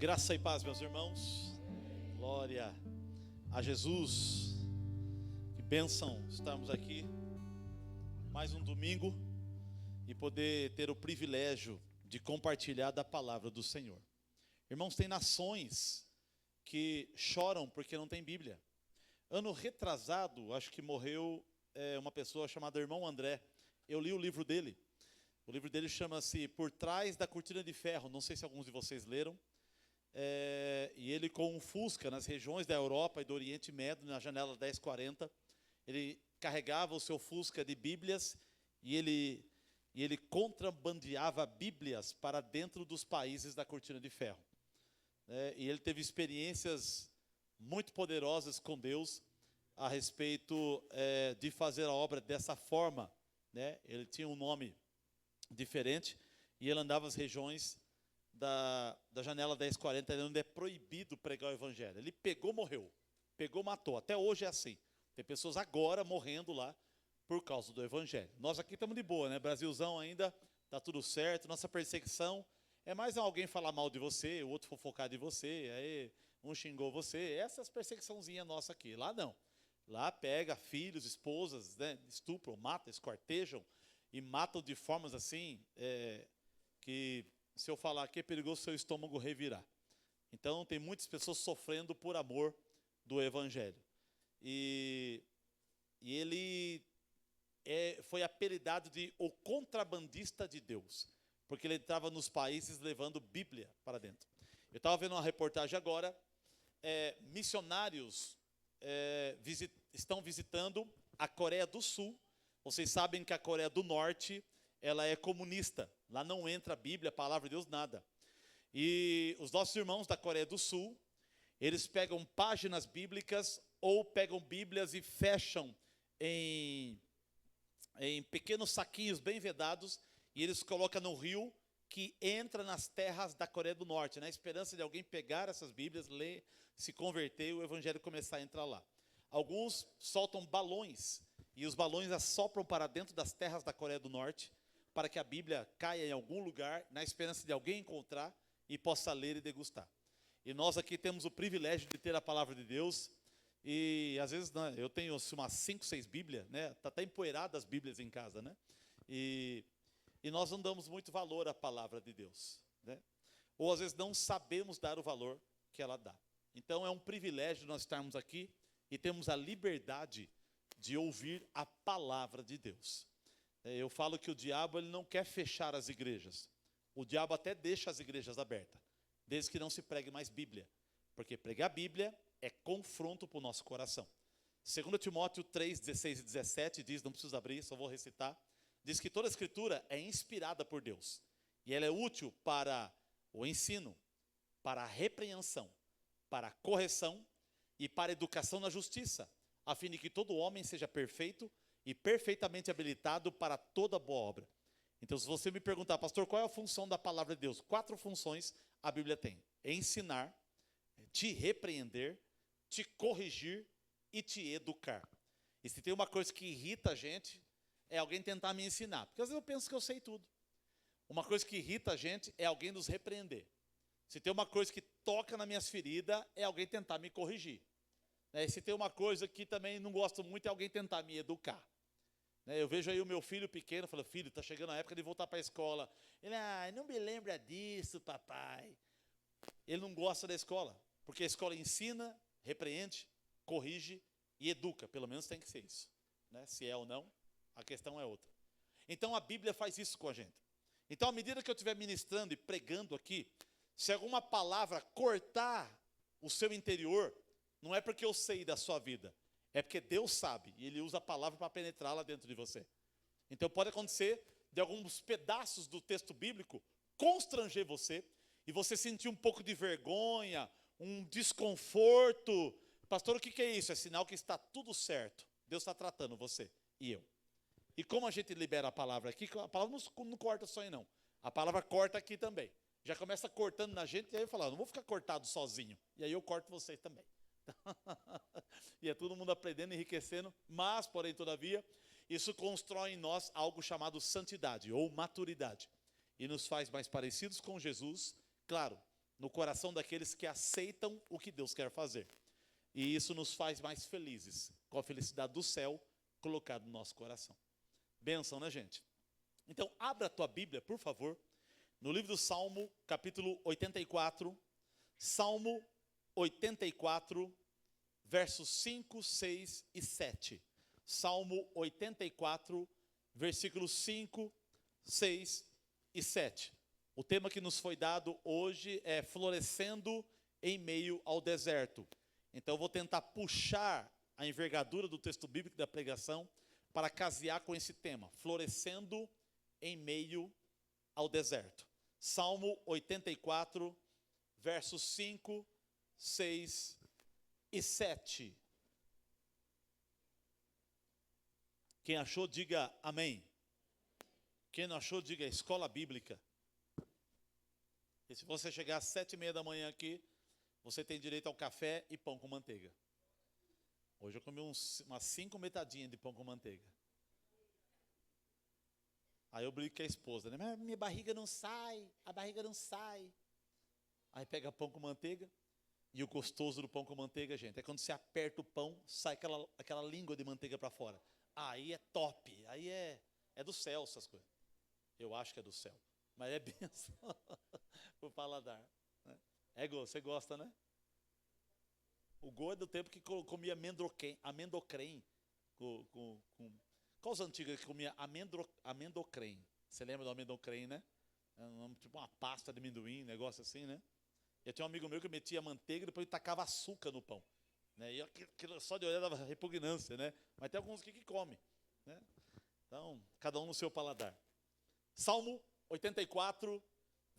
Graça e paz, meus irmãos. Glória a Jesus. Que bênção estarmos aqui mais um domingo e poder ter o privilégio de compartilhar da palavra do Senhor. Irmãos, tem nações que choram porque não tem Bíblia. Ano retrasado, acho que morreu uma pessoa chamada Irmão André. Eu li o livro dele. O livro dele chama-se Por Trás da Cortina de Ferro. Não sei se alguns de vocês leram. E ele com um Fusca nas regiões da Europa e do Oriente Médio, na janela 1040, ele carregava o seu Fusca de Bíblias e ele contrabandeava Bíblias para dentro dos países da Cortina de Ferro. E ele teve experiências muito poderosas com Deus a respeito de fazer a obra dessa forma. Ele tinha um nome diferente e ele andava as regiões da janela 1040, onde é proibido pregar o evangelho. Ele pegou, morreu. Pegou, matou. Até hoje é assim. Tem pessoas agora morrendo lá por causa do evangelho. Nós aqui estamos de boa, né? Brasilzão ainda, está tudo certo. Nossa perseguição é mais alguém falar mal de você, o outro fofocar de você, aí um xingou você. Essas perseguiçãozinhas nossa aqui. Lá não. Lá pega filhos, esposas, né? Estupram, matam, esquartejam e matam de formas assim que... Se eu falar aqui é perigoso seu estômago revirar. Então tem muitas pessoas sofrendo por amor do evangelho. E ele foi apelidado de o contrabandista de Deus, porque ele entrava nos países levando Bíblia para dentro. Eu estava vendo uma reportagem agora, missionários estão visitando a Coreia do Sul. Vocês sabem que a Coreia do Norte ela é comunista. Lá não entra a Bíblia, a palavra de Deus, nada. E os nossos irmãos da Coreia do Sul, eles pegam páginas bíblicas ou pegam Bíblias e fecham em pequenos saquinhos bem vedados e eles colocam no rio que entra nas terras da Coreia do Norte, na esperança de alguém pegar essas Bíblias, ler, se converter e o evangelho começar a entrar lá. Alguns soltam balões e os balões assopram para dentro das terras da Coreia do Norte para que a Bíblia caia em algum lugar, na esperança de alguém encontrar e possa ler e degustar. E nós aqui temos o privilégio de ter a palavra de Deus, e às vezes eu tenho umas 5, 6 Bíblias, né? Está até empoeiradas as Bíblias em casa, né? E nós não damos muito valor à palavra de Deus, né? Ou às vezes não sabemos dar o valor que ela dá. Então é um privilégio nós estarmos aqui e temos a liberdade de ouvir a palavra de Deus. Eu falo que o diabo ele não quer fechar as igrejas. O diabo até deixa as igrejas abertas, desde que não se pregue mais Bíblia. Porque pregar a Bíblia é confronto para o nosso coração. 2 Timóteo 3, 16 e 17 diz, não preciso abrir, só vou recitar. Diz que toda a escritura é inspirada por Deus. E ela é útil para o ensino, para a repreensão, para a correção e para a educação na justiça, a fim de que todo homem seja perfeito e perfeitamente habilitado para toda boa obra. Então, se você me perguntar, pastor, qual é a função da palavra de Deus? 4 funções a Bíblia tem: ensinar, te repreender, te corrigir e te educar. E se tem uma coisa que irrita a gente, é alguém tentar me ensinar. Porque às vezes eu penso que eu sei tudo. Uma coisa que irrita a gente é alguém nos repreender. Se tem uma coisa que toca nas minhas feridas, é alguém tentar me corrigir. E se tem uma coisa que também não gosto muito, é alguém tentar me educar. Eu vejo aí o meu filho pequeno, falo, filho, está chegando a época de voltar para a escola. Ele, não me lembra disso, papai. Ele não gosta da escola, porque a escola ensina, repreende, corrige e educa. Pelo menos tem que ser isso. Se é ou não, a questão é outra. Então a Bíblia faz isso com a gente. Então, à medida que eu estiver ministrando e pregando aqui, se alguma palavra cortar o seu interior, não é porque eu sei da sua vida, é porque Deus sabe, e Ele usa a palavra para penetrar lá dentro de você. Então pode acontecer de alguns pedaços do texto bíblico constranger você, e você sentir um pouco de vergonha, um desconforto. Pastor, o que é isso? É sinal que está tudo certo. Deus está tratando você e eu. E como a gente libera a palavra aqui, a palavra não corta só aí não. A palavra corta aqui também. Já começa cortando na gente, e aí eu falo, não vou ficar cortado sozinho. E aí eu corto vocês também. E é todo mundo aprendendo, enriquecendo, mas, porém, todavia, isso constrói em nós algo chamado santidade ou maturidade. E nos faz mais parecidos com Jesus, claro, no coração daqueles que aceitam o que Deus quer fazer. E isso nos faz mais felizes, com a felicidade do céu colocada no nosso coração. Bênção, né, gente? Então, abra a tua Bíblia, por favor, no livro do Salmo, capítulo 84, Salmo 84, versos 5, 6 e 7. Salmo 84, versículos 5, 6 e 7. O tema que nos foi dado hoje é florescendo em meio ao deserto. Então eu vou tentar puxar a envergadura do texto bíblico da pregação para casear com esse tema, florescendo em meio ao deserto. Salmo 84, versos 5, 6 e 7. Quem achou, diga amém. Quem não achou, diga escola bíblica. E se você chegar às 7h30 da manhã aqui, você tem direito ao café e pão com manteiga. Hoje eu comi umas 5 metadinhas de pão com manteiga. Aí eu brigo com a esposa, né? Mas minha barriga não sai, a barriga não sai. Aí pega pão com manteiga. E o gostoso do pão com manteiga, gente, é quando você aperta o pão, sai aquela língua de manteiga para fora. Aí é top, aí é do céu essas coisas. Eu acho que é do céu, mas é benção pro paladar. Né? Você gosta, né? O Go é do tempo que comia amendocrem. Qual os antigos que comia amendocrem? Você lembra do amendocrem, né? É tipo uma pasta de amendoim, negócio assim, né? Eu tinha um amigo meu que metia manteiga e depois tacava açúcar no pão. Né? E aquilo só de olhar dava repugnância, né? Mas tem alguns que comem. Né? Então, cada um no seu paladar. Salmo 84,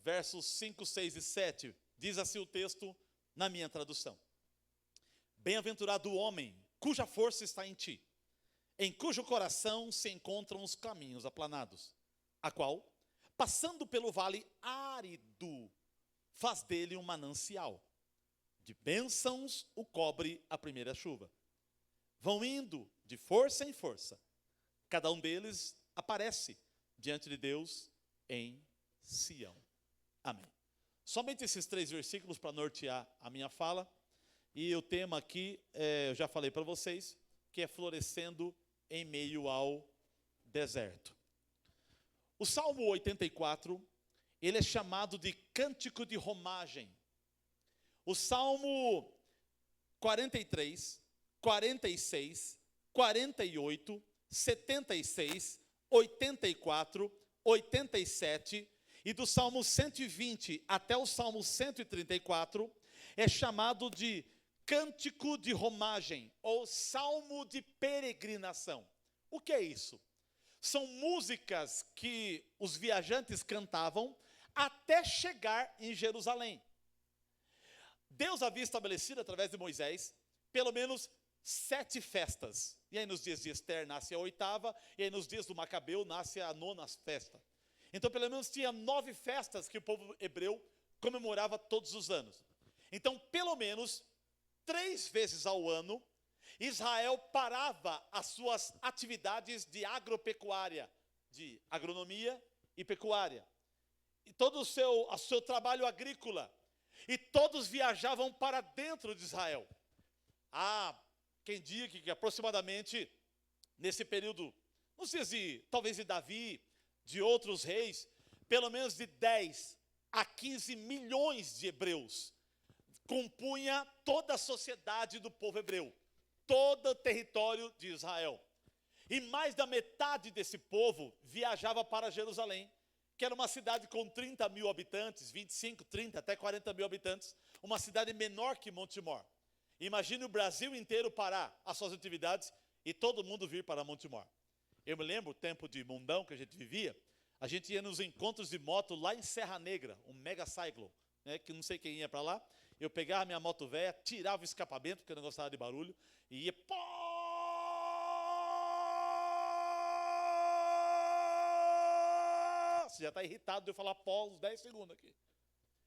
versos 5, 6 e 7. Diz assim o texto na minha tradução. Bem-aventurado o homem cuja força está em ti, em cujo coração se encontram os caminhos aplanados, a qual, passando pelo vale árido, faz dele um manancial. De bênçãos o cobre a primeira chuva. Vão indo de força em força. Cada um deles aparece diante de Deus em Sião. Amém. Somente esses 3 versículos para nortear a minha fala. E o tema aqui, eu já falei para vocês, que é florescendo em meio ao deserto. O Salmo 84, ele é chamado de cântico de romagem. O Salmo 43, 46, 48, 76, 84, 87 e do Salmo 120 até o Salmo 134 é chamado de cântico de romagem ou salmo de peregrinação. O que é isso? São músicas que os viajantes cantavam até chegar em Jerusalém. Deus havia estabelecido através de Moisés pelo menos 7 festas. E aí nos dias de Ester nasce a 8ª, e aí nos dias do Macabeu nasce a 9ª festa. Então pelo menos tinha 9 festas que o povo hebreu comemorava todos os anos. Então pelo menos 3 vezes ao ano, Israel parava as suas atividades de agropecuária, de agronomia e pecuária. E todo o seu trabalho agrícola. E todos viajavam para dentro de Israel. Quem diga que aproximadamente nesse período, não sei se talvez de Davi, de outros reis, pelo menos de 10 a 15 milhões de hebreus compunha toda a sociedade do povo hebreu, todo o território de Israel. E mais da metade desse povo viajava para Jerusalém, que era uma cidade com 30 mil habitantes, 25, 30, até 40 mil habitantes, uma cidade menor que Montemor. Imagine o Brasil inteiro parar as suas atividades e todo mundo vir para Montemor. Eu me lembro o tempo de mundão que a gente vivia, a gente ia nos encontros de moto lá em Serra Negra, um mega cyclo, né, que não sei quem ia para lá. Eu pegava minha moto velha, tirava o escapamento, porque eu não gostava de barulho, e ia... Você já está irritado de eu falar pó uns 10 segundos aqui.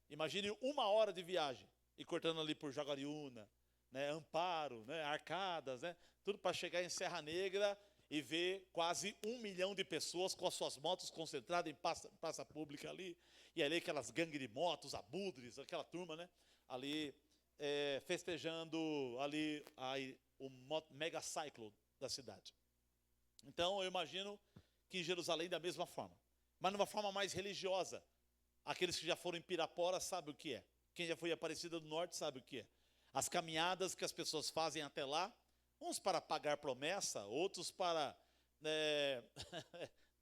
Imagine 1 hora de viagem, e cortando ali por Jaguariúna, né, Amparo, né, Arcadas, né, tudo para chegar em Serra Negra e ver quase 1 milhão de pessoas com as suas motos concentradas em praça pública ali, e ali aquelas gangues de motos, abudres, aquela turma, né? Ali festejando ali o mega cyclo da cidade. Então eu imagino que em Jerusalém da mesma forma, mas de uma forma mais religiosa. Aqueles que já foram em Pirapora sabem o que é. Quem já foi em Aparecida do Norte sabe o que é. As caminhadas que as pessoas fazem até lá, uns para pagar promessa, outros para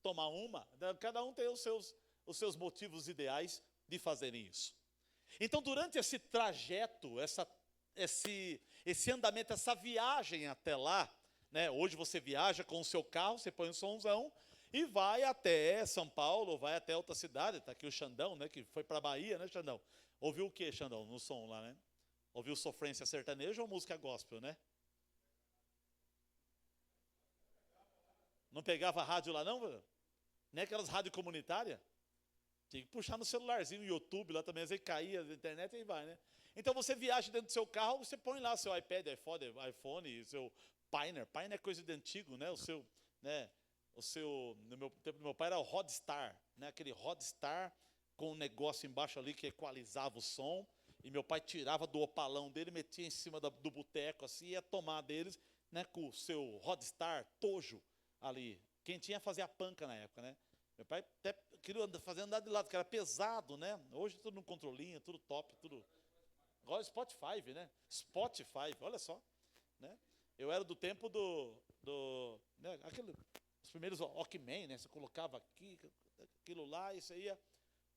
tomar uma. Cada um tem os seus motivos ideais de fazerem isso. Então, durante esse trajeto, esse andamento, essa viagem até lá, né, hoje você viaja com o seu carro, você põe um somzão e vai até São Paulo, vai até outra cidade. Está aqui o Xandão, né, que foi para a Bahia, né, Xandão? Ouviu o que, Xandão, no som lá, né? Ouviu sofrência sertaneja ou música gospel, né? Não pegava rádio lá não? Nem aquelas rádios comunitárias? Tinha que puxar no celularzinho, YouTube lá também, às vezes caía da internet e aí vai, né? Então você viaja dentro do seu carro, você põe lá seu iPad, iPhone, seu Pioneer. Pioneer é coisa de antigo, né? No meu tempo do meu pai era o Rodstar, né? Aquele Rodstar com um negócio embaixo ali que equalizava o som. E meu pai tirava do opalão dele, metia em cima do boteco assim, ia tomar deles, né? Com o seu Rodstar Tojo ali. Quem tinha fazia a panca na época, né? Meu pai até queria fazer andar de lado, que era pesado, né? Hoje tudo no controlinho, tudo top, tudo. Agora Spotify, né? Spotify, olha só, né? Eu era do tempo né? Os primeiros Walkman, né? Você colocava aqui, aquilo lá, isso aí,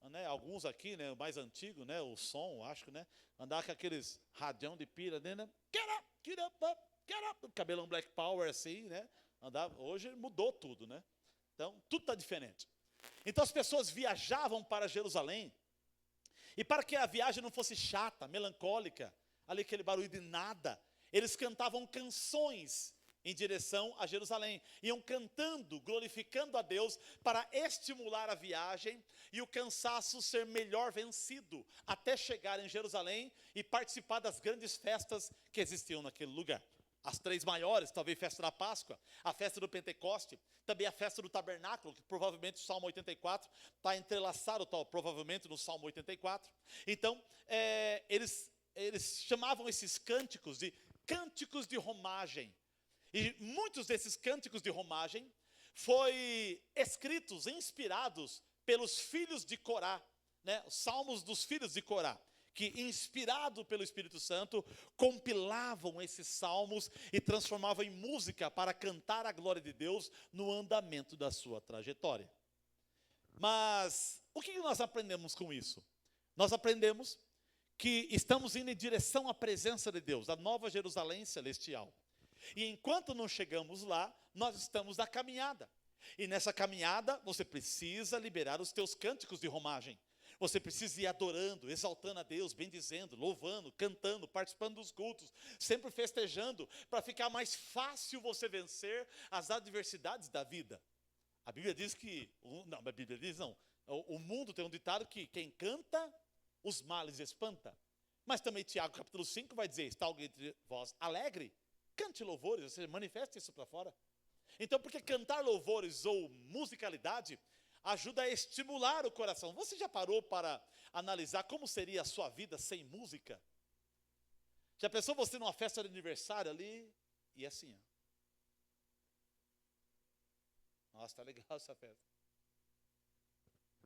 né? Alguns aqui, né? O mais antigo, né? O som, acho que, né? Andava com aqueles radião de pilha, né? Get up, cabelão Black Power assim, né? Andava. Hoje mudou tudo, né? Então, tudo está diferente. Então, as pessoas viajavam para Jerusalém, e para que a viagem não fosse chata, melancólica, ali aquele barulho de nada, eles cantavam canções em direção a Jerusalém. Iam cantando, glorificando a Deus, para estimular a viagem e o cansaço ser melhor vencido, até chegar em Jerusalém e participar das grandes festas que existiam naquele lugar. As 3 maiores, talvez festa da Páscoa, a festa do Pentecoste, também a festa do Tabernáculo, que provavelmente o Salmo 84 está entrelaçado, provavelmente no Salmo 84. Então, eles chamavam esses cânticos de cânticos de romagem. E muitos desses cânticos de romagem foi escritos, inspirados pelos filhos de Corá, né? Os salmos dos filhos de Corá, que, inspirado pelo Espírito Santo, compilavam esses salmos e transformavam em música para cantar a glória de Deus no andamento da sua trajetória. Mas o que nós aprendemos com isso? Nós aprendemos que estamos indo em direção à presença de Deus, a Nova Jerusalém celestial. E enquanto não chegamos lá, nós estamos na caminhada. E nessa caminhada, você precisa liberar os teus cânticos de romagem. Você precisa ir adorando, exaltando a Deus, bendizendo, louvando, cantando, participando dos cultos, sempre festejando, para ficar mais fácil você vencer as adversidades da vida. A Bíblia diz que, não, a Bíblia diz não, o mundo tem um ditado que quem canta, os males espanta. Mas também Tiago capítulo 5 vai dizer, está alguém entre vós alegre? Cante louvores, você manifesta isso para fora. Então, porque cantar louvores ou musicalidade ajuda a estimular o coração. Você já parou para analisar como seria a sua vida sem música? Já pensou você numa festa de aniversário ali e assim, ó. Nossa, tá legal essa festa.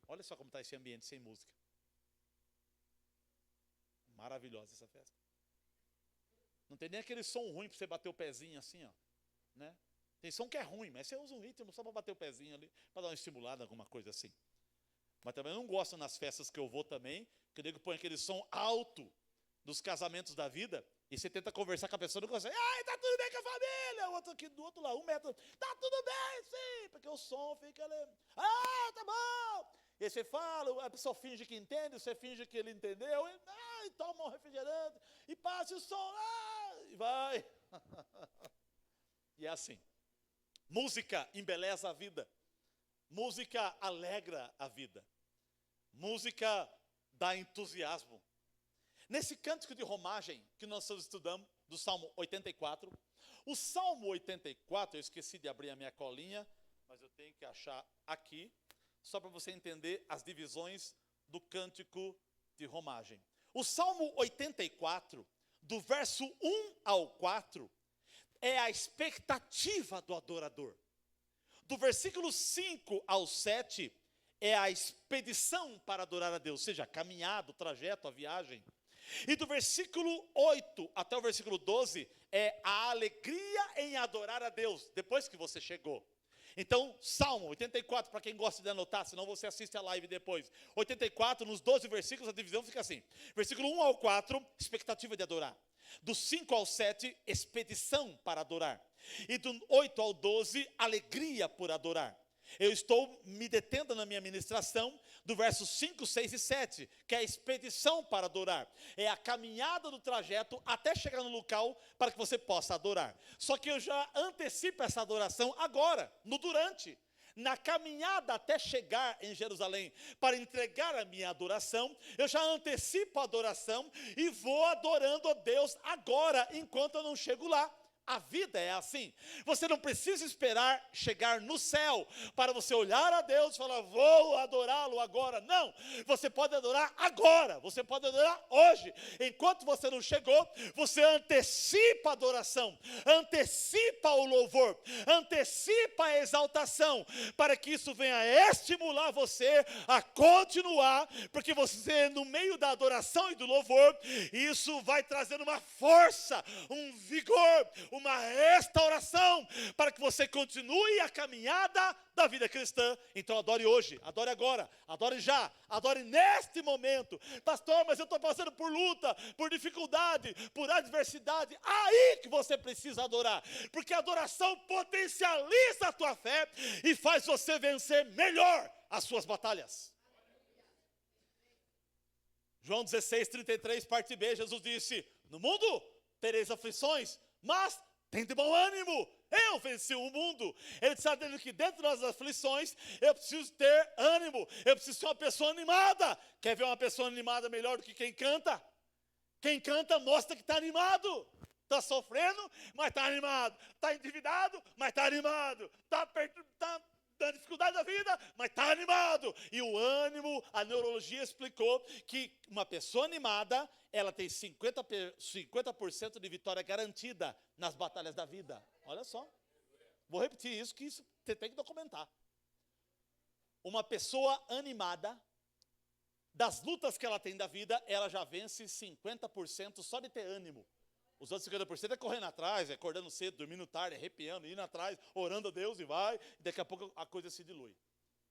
Olha só como está esse ambiente sem música. Maravilhosa essa festa. Não tem nem aquele som ruim para você bater o pezinho assim, ó, né? Tem som que é ruim, mas você usa um ritmo só para bater o pezinho ali, para dar uma estimulada, alguma coisa assim. Mas também não gosto nas festas que eu vou também, que o nego põe aquele som alto dos casamentos da vida, e você tenta conversar com a pessoa e não consegue. Ai, tá tudo bem com a família? O outro aqui do outro lado, 1 metro. Tá tudo bem, sim, porque o som fica ali. Ah, tá bom. E aí você fala, a pessoa finge que entende, você finge que ele entendeu, e toma um refrigerante, e passa o som, e vai. E é assim. Música embeleza a vida. Música alegra a vida. Música dá entusiasmo. Nesse cântico de romagem que nós estamos estudando, do Salmo 84, O Salmo 84, eu esqueci de abrir a minha colinha, mas eu tenho que achar aqui, só para você entender as divisões do cântico de romagem. O Salmo 84, do verso 1 ao 4, é a expectativa do adorador. Do versículo 5 ao 7, é a expedição para adorar a Deus, ou seja, a caminhada, o trajeto, a viagem. E do versículo 8 até o versículo 12, é a alegria em adorar a Deus, depois que você chegou. Então, Salmo 84, para quem gosta de anotar, senão você assiste a live depois. 84, nos 12 versículos, a divisão fica assim. Versículo 1 ao 4, expectativa de adorar. Do 5 ao 7, expedição para adorar. E do 8 ao 12, alegria por adorar. Eu estou me detendo na minha ministração do verso 5, 6 e 7, que é a expedição para adorar. É a caminhada do trajeto até chegar no local para que você possa adorar. Só que eu já antecipo essa adoração agora, no durante. Na caminhada até chegar em Jerusalém para entregar a minha adoração, eu já antecipo a adoração e vou adorando a Deus agora, enquanto eu não chego lá. A vida é assim. Você não precisa esperar chegar no céu para você olhar a Deus e falar, vou adorá-lo agora. Não, você pode adorar agora, você pode adorar hoje. Enquanto você não chegou, você antecipa a adoração, antecipa o louvor, antecipa a exaltação, para que isso venha estimular você a continuar, porque você, no meio da adoração e do louvor, isso vai trazendo uma força, um vigor, uma restauração, para que você continue a caminhada da vida cristã. Então adore hoje, adore agora, adore já, adore neste momento. Pastor, mas eu estou passando por luta, por dificuldade, por adversidade. Aí que você precisa adorar, porque a adoração potencializa a tua fé e faz você vencer melhor as suas batalhas. João 16, 33, parte B, Jesus disse, no mundo tereis aflições, mas tem de bom ânimo, eu venci o mundo. Ele está dizendo que dentro das aflições, eu preciso ter ânimo, eu preciso ser uma pessoa animada. Quer ver uma pessoa animada melhor do que quem canta? Quem canta mostra que está animado. Está sofrendo, mas está animado. Está endividado, mas está animado. Está na dificuldade da vida, mas está animado. E o ânimo, a neurologia explicou que uma pessoa animada, ela tem 50% de vitória garantida nas batalhas da vida. Olha só. Vou repetir isso, que isso você tem que documentar. Uma pessoa animada, das lutas que ela tem da vida, ela já vence 50% só de ter ânimo. Os outros 50% é correndo atrás, é acordando cedo, dormindo tarde, arrepiando, indo atrás, orando a Deus e vai, e daqui a pouco a coisa se dilui.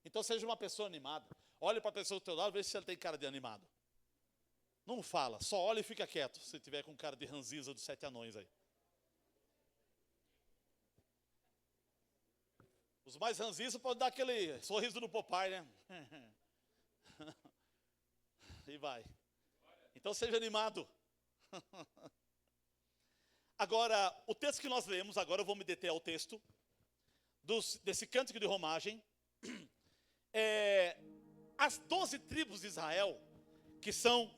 Então seja uma pessoa animada. Olhe para a pessoa do teu lado, veja se ela tem cara de animado. Não fala, só olha e fica quieto, se tiver com cara de ranziza dos 7 anões aí. Os mais ranzizos podem dar aquele sorriso do Popeye, né? E vai. Então seja animado. Agora, o texto que nós lemos, agora eu vou me deter ao texto, desse cântico de romagem, as 12 tribos de Israel, que são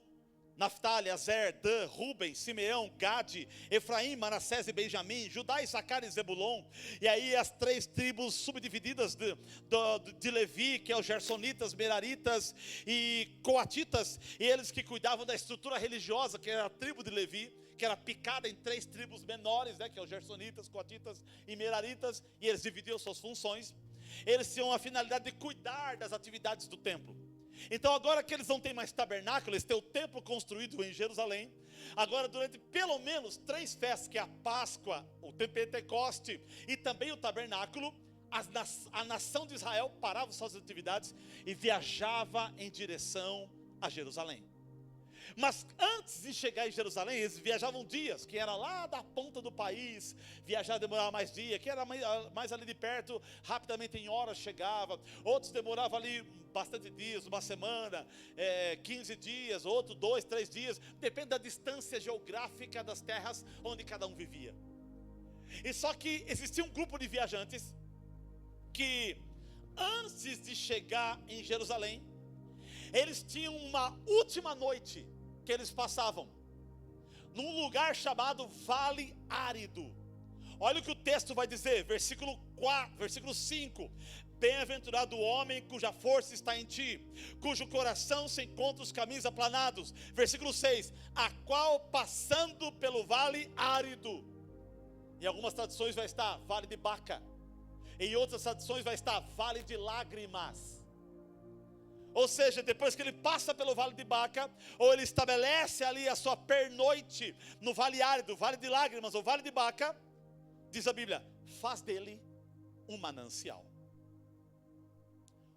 Naftali, Azer, Dan, Ruben, Simeão, Gade, Efraim, Manassés e Benjamim, Judá, Issacar e Zebulon, e aí as 3 tribos subdivididas de Levi, que é os Gersonitas, Meraritas e Coatitas, e eles que cuidavam da estrutura religiosa, que era a tribo de Levi, que era picada em 3 tribos menores, né, que é os Gersonitas, Coatitas e Meraritas, e eles dividiam suas funções. Eles tinham a finalidade de cuidar das atividades do templo. Então agora que eles não têm mais tabernáculo, eles têm o templo construído em Jerusalém. Agora durante pelo menos 3 festas, que é a Páscoa, o Pentecoste e também o tabernáculo, a nação de Israel parava suas atividades e viajava em direção a Jerusalém. Mas antes de chegar em Jerusalém, eles viajavam dias, que era lá da ponta do país, viajar demorava mais dia, que era mais ali de perto, rapidamente em horas chegava, outros demoravam ali bastante dias, uma semana, 15 dias, outro 2, 3 dias, depende da distância geográfica das terras onde cada um vivia. E só que existia um grupo de viajantes, que antes de chegar em Jerusalém, eles tinham uma última noite que eles passavam num lugar chamado Vale Árido, Olha o que o texto vai dizer, versículo 5. Bem-aventurado o homem cuja força está em ti, cujo coração se encontra os caminhos aplanados. Versículo 6, a qual passando pelo vale árido, em algumas traduções vai estar vale de Baca, em outras traduções vai estar vale de lágrimas. Ou seja, depois que ele passa pelo vale de Baca, ou ele estabelece ali a sua pernoite no vale árido, vale de lágrimas ou vale de Baca, diz a Bíblia, faz dele um manancial.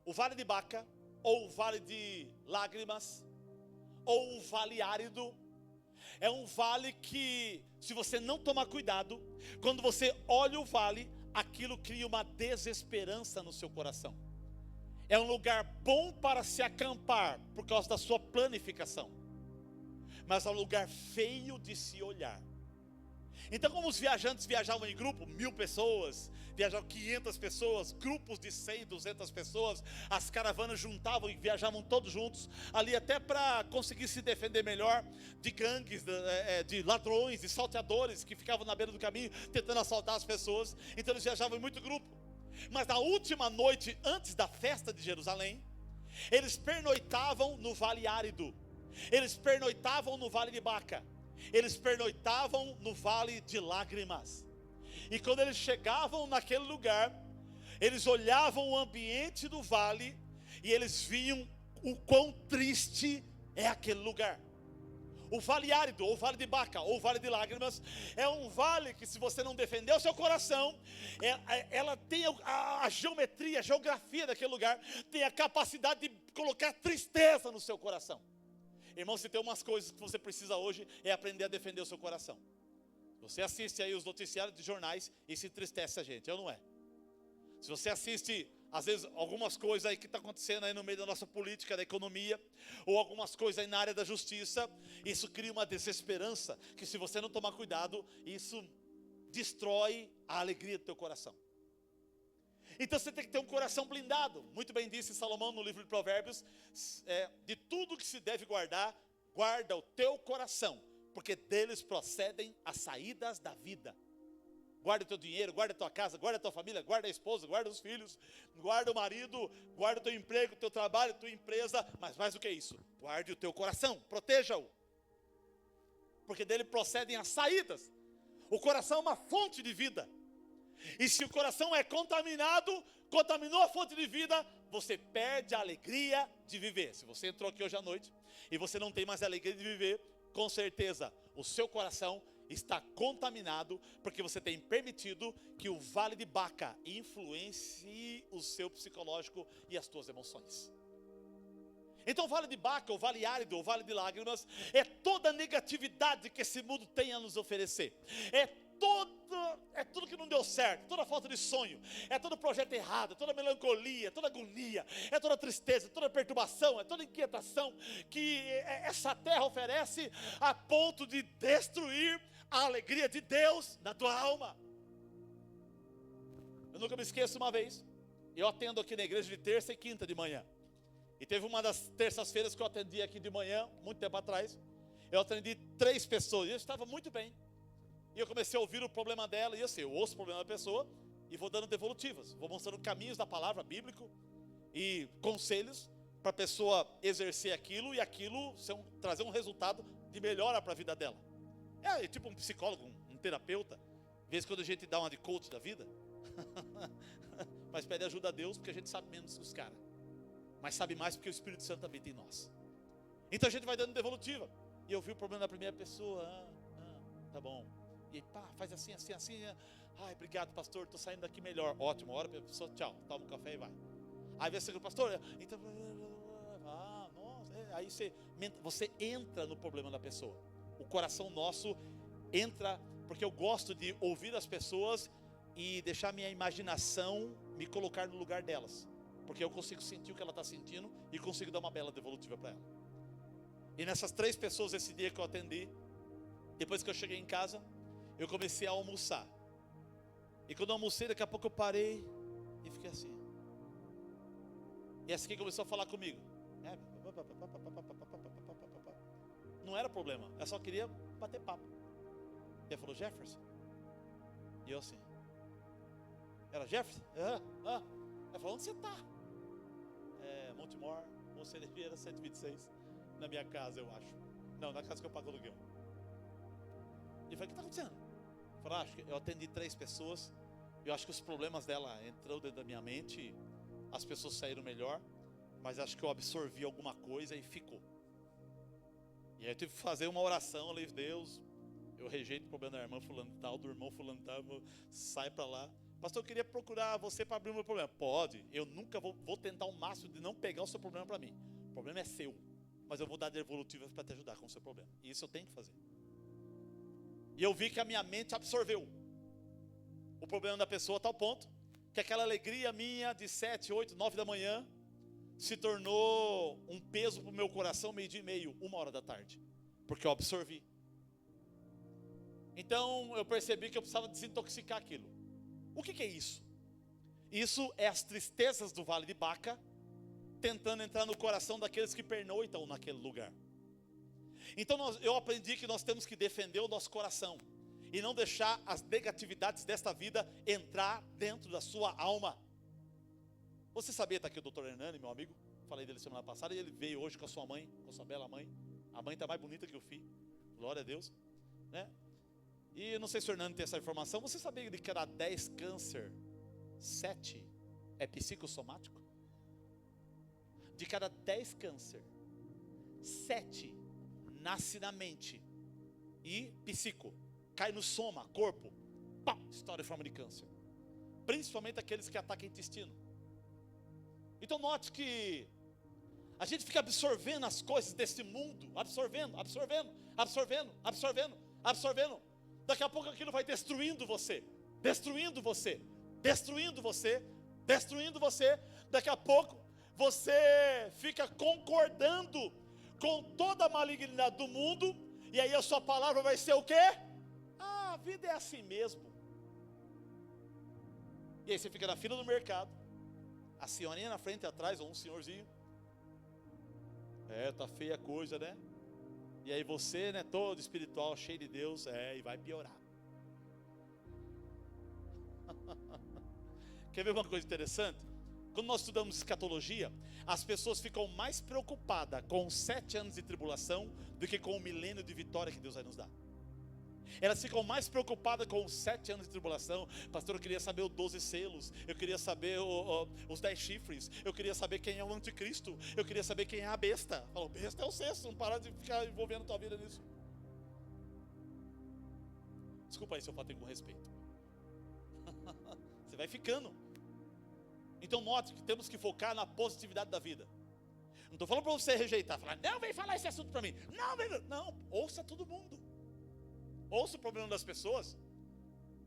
O vale de Baca, ou o vale de lágrimas, ou o vale árido, é um vale que, se você não tomar cuidado, quando você olha o vale, aquilo cria uma desesperança no seu coração. É um lugar bom para se acampar, por causa da sua planificação, mas é um lugar feio de se olhar. Então, como os viajantes viajavam em grupo, 1000 pessoas, viajavam 500 pessoas, grupos de 100, 200 pessoas, as caravanas juntavam e viajavam todos juntos, ali até para conseguir se defender melhor de gangues, de ladrões, de salteadores que ficavam na beira do caminho tentando assaltar as pessoas. Então eles viajavam em muito grupo. Mas na última noite, antes da festa de Jerusalém, eles pernoitavam no vale árido, eles pernoitavam no vale de Baca, eles pernoitavam no vale de lágrimas. E quando eles chegavam naquele lugar, eles olhavam o ambiente do vale e eles viam o quão triste é aquele lugar. O vale árido, ou vale de Baca, ou vale de lágrimas, é um vale que, se você não defender o seu coração, ela tem a geometria, a geografia daquele lugar, tem a capacidade de colocar tristeza no seu coração. Irmão, se tem umas coisas que você precisa hoje, é aprender a defender o seu coração. Você assiste aí os noticiários de jornais e se entristece a gente, eu não é? Se você assiste, às vezes, algumas coisas aí que está acontecendo aí no meio da nossa política, da economia, ou algumas coisas aí na área da justiça, isso cria uma desesperança, que se você não tomar cuidado, isso destrói a alegria do teu coração. Então você tem que ter um coração blindado. Muito bem disse Salomão no livro de Provérbios, de tudo que se deve guardar, guarda o teu coração, porque deles procedem as saídas da vida. Guarda o teu dinheiro, guarda a tua casa, guarda a tua família, guarda a esposa, guarda os filhos, guarda o marido, guarda o teu emprego, o teu trabalho, a tua empresa, mas mais do que isso, guarde o teu coração, proteja-o, porque dele procedem as saídas. O coração é uma fonte de vida. E se o coração é contaminado, contaminou a fonte de vida, você perde a alegria de viver. Se você entrou aqui hoje à noite e você não tem mais a alegria de viver, com certeza o seu coração está contaminado, porque você tem permitido que o vale de Baca influencie o seu psicológico e as tuas emoções. Então o vale de Baca, o vale árido, o vale de lágrimas, é toda a negatividade que esse mundo tem a nos oferecer. É tudo que não deu certo, toda falta de sonho, é todo projeto errado, toda melancolia, toda agonia, é toda tristeza, toda perturbação, é toda inquietação que essa terra oferece, a ponto de destruir a alegria de Deus na tua alma. Eu nunca me esqueço, uma vez, eu atendo aqui na igreja de terça e quinta de manhã, e teve uma das terças-feiras que eu atendi aqui de manhã, muito tempo atrás, eu atendi 3 pessoas, e eu estava muito bem. E eu comecei a ouvir o problema dela, e assim, eu ouço o problema da pessoa, e vou dando devolutivas, vou mostrando caminhos da palavra bíblica, e conselhos, para a pessoa exercer aquilo, e aquilo trazer um resultado de melhora para a vida dela. É tipo um psicólogo, um terapeuta, às vezes quando a gente dá uma de coach da vida, mas pede ajuda a Deus, porque a gente sabe menos que os caras, mas sabe mais porque o Espírito Santo habita em nós. Então a gente vai dando devolutiva, e eu vi o problema da primeira pessoa, tá bom. E pá, faz assim, assim, assim. Ai, obrigado, pastor, estou saindo daqui melhor. Ótimo, hora para a pessoa, tchau, toma um café e vai. Aí vem o segundo, pastor, então, nossa, aí você entra no problema da pessoa. O coração nosso entra, porque eu gosto de ouvir as pessoas e deixar minha imaginação me colocar no lugar delas, porque eu consigo sentir o que ela está sentindo e consigo dar uma bela devolutiva para ela. E nessas 3 pessoas, esse dia que eu atendi, depois que eu cheguei em casa, eu comecei a almoçar. E quando eu almocei, daqui a pouco eu parei e fiquei assim. E essa aqui começou a falar comigo. Não era problema, eu só queria bater papo. E ela falou, Jefferson, E eu assim, era Jefferson? Ela falou, onde você está? Montemor, Mocereira 126, na minha casa, eu acho. Não, na casa que eu pago aluguel. E eu falei, o que está acontecendo? Eu falei, acho que eu atendi 3 pessoas, eu acho que os problemas dela entrou dentro da minha mente, as pessoas saíram melhor, mas acho que eu absorvi alguma coisa e ficou. E aí eu tive que fazer uma oração, eu falei, Deus, eu rejeito o problema da irmã fulano e tal, do irmão fulano e tal, sai para lá. Pastor, eu queria procurar você para abrir o meu problema. Pode, eu nunca vou tentar o máximo de não pegar o seu problema para mim. O problema é seu, mas eu vou dar devolutivas para te ajudar com o seu problema. E isso eu tenho que fazer. E eu vi que a minha mente absorveu o problema da pessoa a tal ponto que aquela alegria minha de 7, 8, 9 da manhã se tornou um peso para o meu coração 12:30, 1h da tarde, porque eu absorvi. Então eu percebi que eu precisava desintoxicar aquilo. O que é isso? Isso é as tristezas do Vale de Baca tentando entrar no coração daqueles que pernoitam naquele lugar. Então eu aprendi que nós temos que defender o nosso coração e não deixar as negatividades desta vida entrar dentro da sua alma. Você sabia, está aqui o Dr. Hernani, meu amigo, falei dele semana passada, e ele veio hoje com a sua mãe, com a sua bela mãe. A mãe está mais bonita que o filho, glória a Deus, né? E eu não sei se o Hernani tem essa informação. Você sabia de que cada 10 câncer, 7 é psicossomático? De cada 10 câncer, 7 nasce na mente e psico, cai no soma, corpo, pá, estoura em forma de câncer. Principalmente aqueles que atacam o intestino. Então note que a gente fica absorvendo as coisas desse mundo, absorvendo. Daqui a pouco aquilo vai destruindo você. Daqui a pouco você fica concordando com toda a malignidade do mundo. E aí a sua palavra vai ser o quê? A vida é assim mesmo. E aí você fica na fila do mercado, a senhorinha na frente e atrás, ou um senhorzinho. Tá feia a coisa, né? E aí você, né, todo espiritual, cheio de Deus, e vai piorar. Quer ver uma coisa interessante? Quando nós estudamos escatologia, as pessoas ficam mais preocupadas com os 7 anos de tribulação do que com o milênio de vitória que Deus vai nos dar. Elas ficam mais preocupadas com os 7 anos de tribulação. Pastor, eu queria saber os 12 selos, eu queria saber os 10 chifres, eu queria saber quem é o anticristo, eu queria saber quem é a besta. Falou, besta é o sexto, não para de ficar envolvendo a tua vida nisso. Desculpa aí se eu falei com respeito. Você vai ficando. Então note que temos que focar na positividade da vida. Não estou falando para você rejeitar, falar, não, vem falar esse assunto para mim. Não, ouça todo mundo. Ouça o problema das pessoas.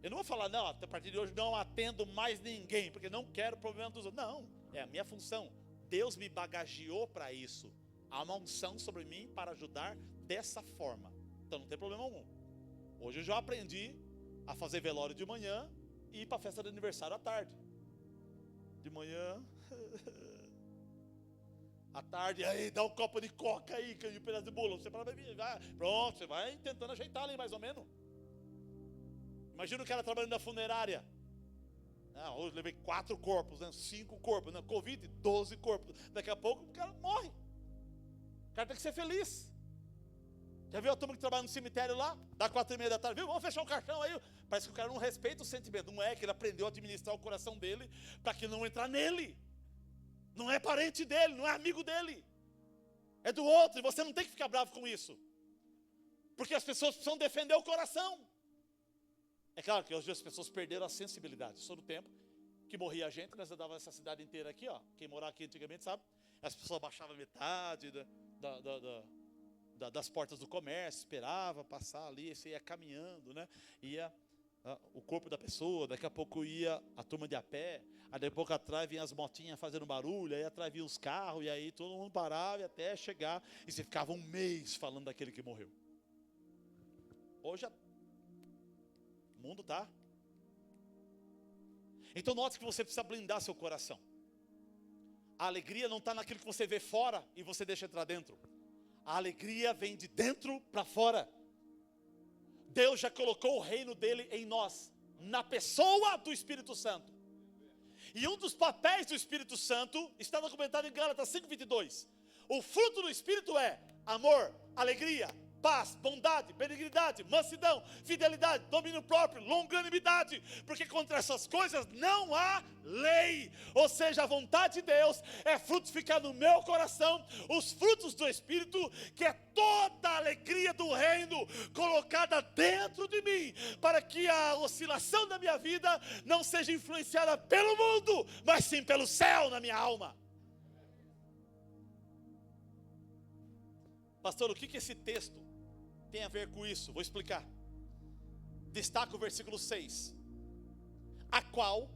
Eu não vou falar, não, a partir de hoje não atendo mais ninguém, porque não quero o problema dos outros. Não, é a minha função. Deus me bagageou para isso. Há uma unção sobre mim para ajudar dessa forma. Então não tem problema algum. Hoje eu já aprendi a fazer velório de manhã e ir para a festa de aniversário à tarde. De manhã, à tarde, aí dá um copo de coca aí, um pedaço de bolo, você para beber, pronto, você vai tentando ajeitar ali mais ou menos. Imagina o cara trabalhando na funerária. Hoje levei 4 corpos, 5 corpos, Covid, 12 corpos. Daqui a pouco o cara morre. O cara tem que ser feliz. Já viu a turma que trabalha no cemitério lá? Dá 4:30 da tarde, viu? Vamos fechar um caixão aí. Parece que o cara não respeita o sentimento. Não é que ele aprendeu a administrar o coração dele para que não entrar nele. Não é parente dele, não é amigo dele. É do outro, e você não tem que ficar bravo com isso. Porque as pessoas precisam defender o coração. É claro que hoje as pessoas perderam a sensibilidade. Isso no tempo que morria a gente, nós andávamos essa cidade inteira aqui, ó. Quem morava aqui antigamente sabe. As pessoas baixavam metade das portas do comércio, esperava passar ali, você ia caminhando, né? Ia o corpo da pessoa, daqui a pouco ia a turma de a pé, aí daqui a pouco atrás vinha as motinhas fazendo barulho, aí atrás vinha os carros, e aí todo mundo parava até chegar, e você ficava um mês falando daquele que morreu. Hoje o mundo tá. Então note que você precisa blindar seu coração. A alegria não está naquilo que você vê fora e você deixa entrar dentro. A alegria vem de dentro para fora. Deus já colocou o reino dele em nós. na pessoa do Espírito Santo. E um dos papéis do Espírito Santo está documentado em Gálatas 5:22. O fruto do Espírito é amor, alegria, paz, bondade, benignidade, mansidão, fidelidade, domínio próprio, longanimidade, porque contra essas coisas não há lei. Ou seja, a vontade de Deus é frutificar no meu coração os frutos do Espírito, que é toda a alegria do reino colocada dentro de mim, para que a oscilação da minha vida não seja influenciada pelo mundo, mas sim pelo céu na minha alma. Pastor, o que esse texto tem a ver com isso? Vou explicar. Destaca o versículo 6. A qual,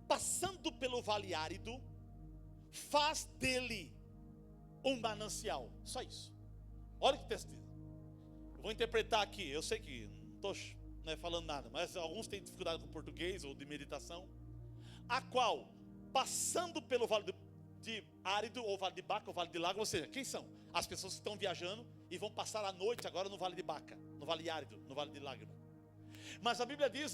passando pelo vale árido, faz dele um manancial. Só isso. Olha que texto. Eu vou interpretar aqui. Eu sei que não estou falando nada, mas alguns têm dificuldade com português ou de meditação. A qual, passando pelo vale de árido, ou vale de Baca, ou vale de Lago, ou seja, quem são? As pessoas que estão viajando e vão passar a noite agora no vale de Baca, no vale árido, no vale de Lágrima. Mas a Bíblia diz,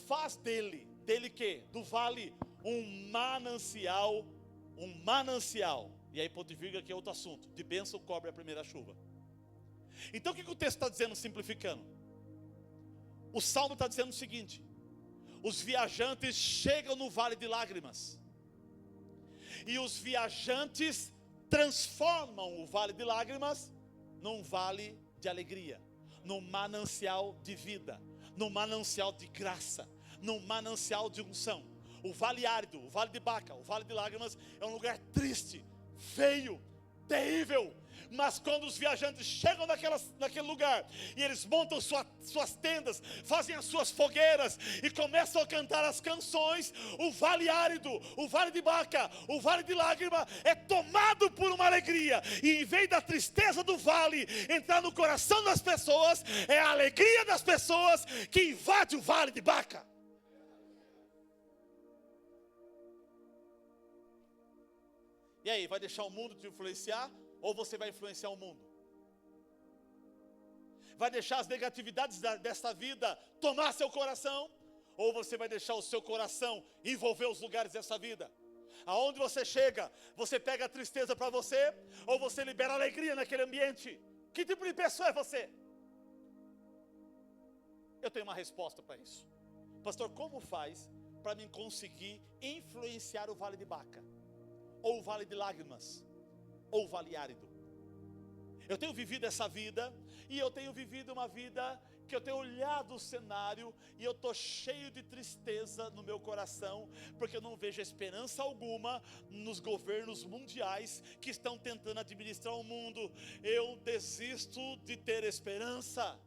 faz dele que? Do vale um manancial, e aí ponto e vírgula, que é outro assunto, de bênção cobre a primeira chuva. Então o que o texto está dizendo, simplificando? O Salmo está dizendo o seguinte: os viajantes chegam no vale de lágrimas, e os viajantes transformam o vale de lágrimas num vale de alegria, num manancial de vida, num manancial de graça, num manancial de unção. O vale árido, o vale de Baca, o vale de lágrimas é um lugar triste, feio, terrível. Mas quando os viajantes chegam naquele lugar, e eles montam suas tendas, fazem as suas fogueiras, e começam a cantar as canções, o vale árido, o vale de Baca, o vale de lágrima, é tomado por uma alegria. E em vez da tristeza do vale entrar no coração das pessoas, é a alegria das pessoas que invade o vale de Baca. E aí, vai deixar o mundo te influenciar? Ou você vai influenciar o mundo? Vai deixar as negatividades desta vida tomar seu coração? Ou você vai deixar o seu coração envolver os lugares dessa vida? Aonde você chega, você pega a tristeza para você? Ou você libera alegria naquele ambiente? Que tipo de pessoa é você? Eu tenho uma resposta para isso. Pastor, como faz para mim conseguir influenciar o vale de Baca? Ou o vale de lágrimas? Ou o vale árido? Eu tenho vivido essa vida, e eu tenho vivido uma vida que eu tenho olhado o cenário, e eu estou cheio de tristeza no meu coração, porque eu não vejo esperança alguma nos governos mundiais que estão tentando administrar o mundo. Eu desisto de ter esperança.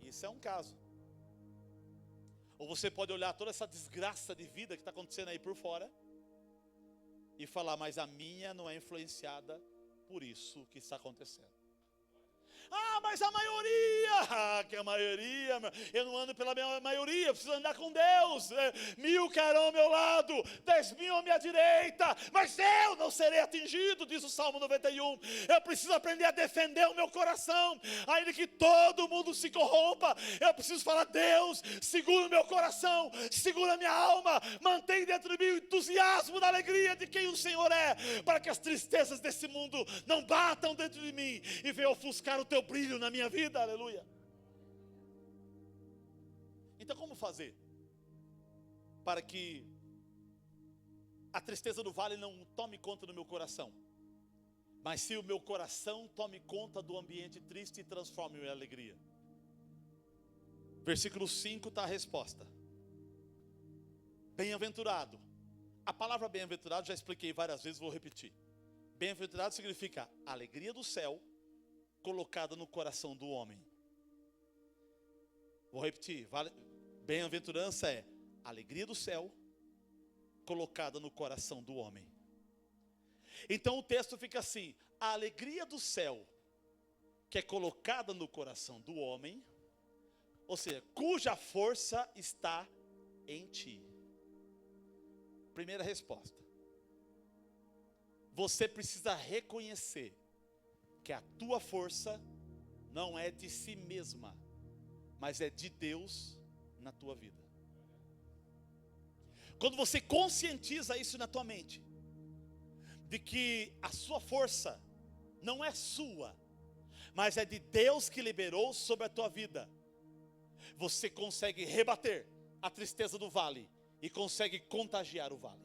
Isso é um caso. Ou você pode olhar toda essa desgraça de vida que está acontecendo aí por fora e falar, mas a minha não é influenciada por isso que está acontecendo. Ah, mas a maioria, que a maioria, eu não ando pela minha maioria, eu preciso andar com Deus. 1000 cairão ao meu lado, 10.000 à minha direita, mas eu não serei atingido, diz o Salmo 91. Eu preciso aprender a defender o meu coração, ainda que todo mundo se corrompa. Eu preciso falar, Deus, segura o meu coração, segura a minha alma, mantém dentro de mim o entusiasmo da alegria de quem o Senhor é, para que as tristezas desse mundo não batam dentro de mim e venham ofuscar o teu brilho na minha vida, aleluia. Então como fazer para que a tristeza do vale não tome conta do meu coração, mas se o meu coração tome conta do ambiente triste e transforme em alegria? Versículo 5 está a resposta. Bem-aventurado. A palavra bem-aventurado já expliquei várias vezes, vou repetir. Bem-aventurado significa alegria do céu colocada no coração do homem. Vou repetir. Bem-aventurança é alegria do céu colocada no coração do homem. Então o texto fica assim: a alegria do céu que é colocada no coração do homem, ou seja, cuja força está em ti. Primeira resposta. Você precisa reconhecer que a tua força não é de si mesma, mas é de Deus na tua vida. Quando você conscientiza isso na tua mente, de que a sua força não é sua, mas é de Deus que liberou sobre a tua vida, você consegue rebater a tristeza do vale e consegue contagiar o vale.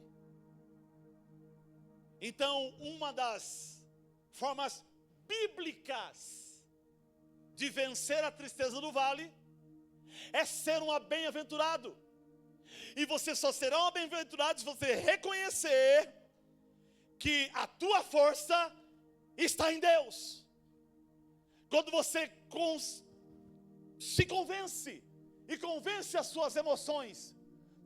Então, uma das formas bíblicas de vencer a tristeza do vale é ser um bem-aventurado. E você só será um bem-aventurado se você reconhecer que a tua força está em Deus. Quando você se convence e convence as suas emoções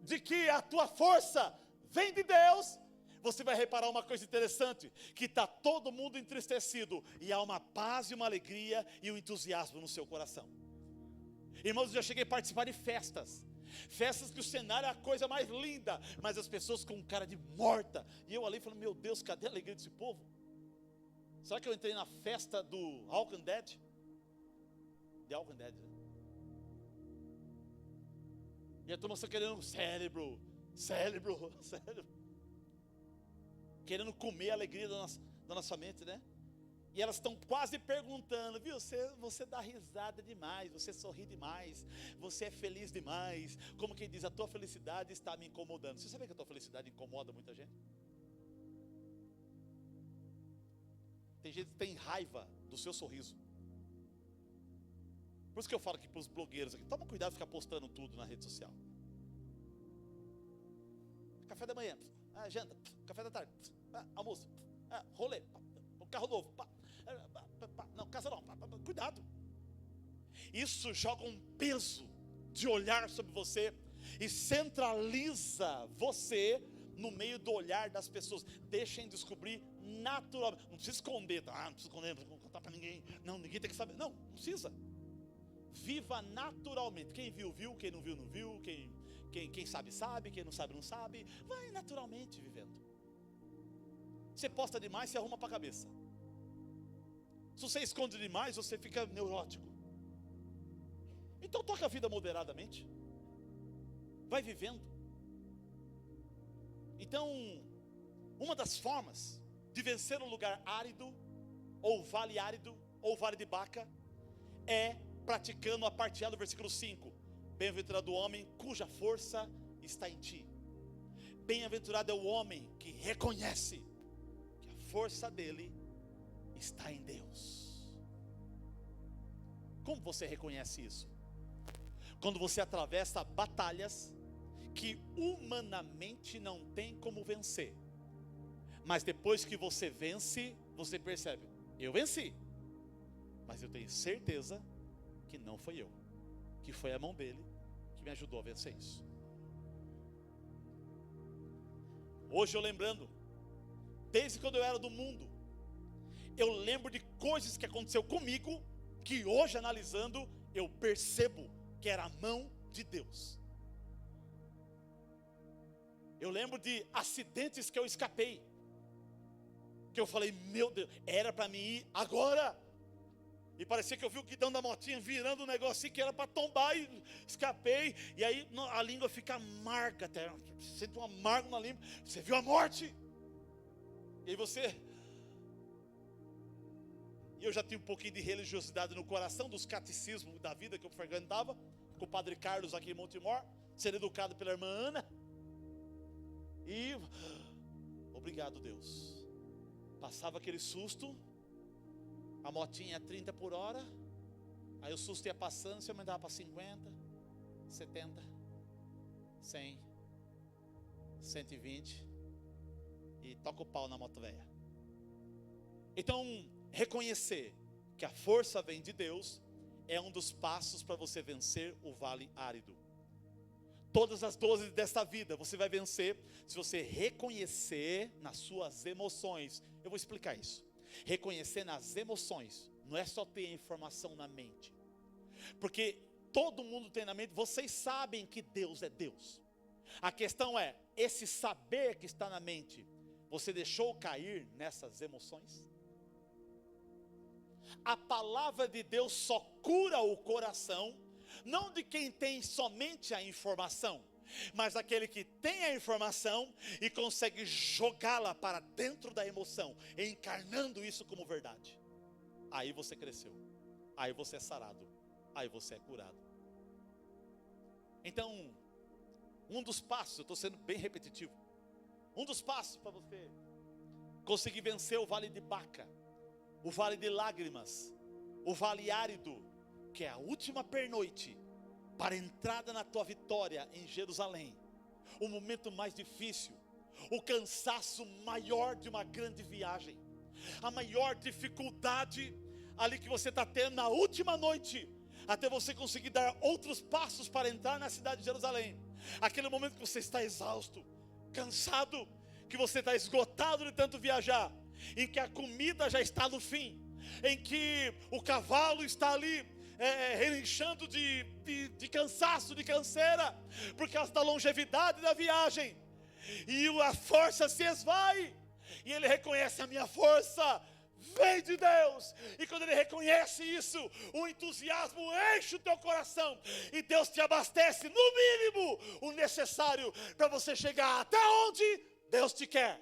de que a tua força vem de Deus, você vai reparar uma coisa interessante, que está todo mundo entristecido, e há uma paz e uma alegria e um entusiasmo no seu coração. Irmãos, eu já cheguei a participar de festas que o cenário é a coisa mais linda, mas as pessoas com cara de morta, e eu ali falando, meu Deus, cadê a alegria desse povo? Será que eu entrei na festa do Walking Dead? The Walking Dead, né? E a turma só querendo cérebro, querendo comer a alegria da nossa mente, né? E elas estão quase perguntando, viu, você dá risada demais, você sorri demais, você é feliz demais. Como quem diz, a tua felicidade está me incomodando. Você sabia que a tua felicidade incomoda muita gente? Tem gente que tem raiva do seu sorriso. Por isso que eu falo aqui para os blogueiros aqui, toma cuidado de ficar postando tudo na rede social. Café da manhã, janta, café da tarde, almoço, rolê, um carro novo, não, casa não, cuidado. Isso joga um peso de olhar sobre você e centraliza você no meio do olhar das pessoas. Deixem descobrir naturalmente. Não precisa esconder, não precisa esconder, não contar para ninguém. Não, ninguém tem que saber. Não precisa. Viva naturalmente. Quem viu, viu. Quem não viu, não viu. Quem sabe, sabe. Quem não sabe, não sabe. Vai naturalmente vivendo. Você posta demais, você arruma para a cabeça. Se você esconde demais, você fica neurótico. Então toca a vida moderadamente. Vai vivendo. Então, uma das formas de vencer um lugar árido, ou vale de Baca, é praticando a parte A do versículo 5. Bem-aventurado o homem cuja força está em ti. Bem-aventurado é o homem que reconhece que a força dele está em Deus. Como você reconhece isso? Quando você atravessa batalhas que humanamente não tem como vencer, mas depois que você vence, você percebe, eu venci, mas eu tenho certeza que não foi eu, que foi a mão dele que me ajudou a vencer isso. Hoje eu lembrando, desde quando eu era do mundo, eu lembro de coisas que aconteceu comigo, que hoje analisando, eu percebo que era a mão de Deus. Eu lembro de acidentes que eu escapei, que eu falei, meu Deus, era para mim ir agora. E parecia que eu vi o guidão da motinha virando um negocinho que era para tombar, e escapei. E aí a língua fica amarga, até sente um amargo na língua. Você viu a morte? E aí você... E eu já tinha um pouquinho de religiosidade no coração, dos catecismos da vida que eu frequentava, com o padre Carlos aqui em Montemor, sendo educado pela irmã Ana. E, obrigado Deus, passava aquele susto, a motinha 30 por hora, aí o susto ia passando, você aumentava para 50, 70, 100, 120, e toca o pau na moto velha. Então, reconhecer que a força vem de Deus é um dos passos para você vencer o vale árido. Todas as dores desta vida você vai vencer se você reconhecer nas suas emoções. Eu vou explicar isso. Reconhecer nas emoções, não é só ter informação na mente. Porque todo mundo tem na mente, vocês sabem que Deus é Deus. A questão é, esse saber que está na mente, você deixou cair nessas emoções? A palavra de Deus só cura o coração, não de quem tem somente a informação. Mas aquele que tem a informação e consegue jogá-la para dentro da emoção, encarnando isso como verdade, aí você cresceu, aí você é sarado, aí você é curado. Então, um dos passos, eu estou sendo bem repetitivo, um dos passos para você conseguir vencer o vale de Baca, o vale de lágrimas, o vale árido, que é a última pernoite para a entrada na tua vitória em Jerusalém, o momento mais difícil, o cansaço maior de uma grande viagem, a maior dificuldade ali que você está tendo na última noite, até você conseguir dar outros passos para entrar na cidade de Jerusalém, aquele momento que você está exausto, cansado, que você está esgotado de tanto viajar, em que a comida já está no fim, em que o cavalo está ali relinchando de cansaço, de canseira, por causa da longevidade da viagem, e a força se esvai, e ele reconhece: a minha força vem de Deus. E quando ele reconhece isso, o entusiasmo enche o teu coração, e Deus te abastece no mínimo o necessário para você chegar até onde Deus te quer.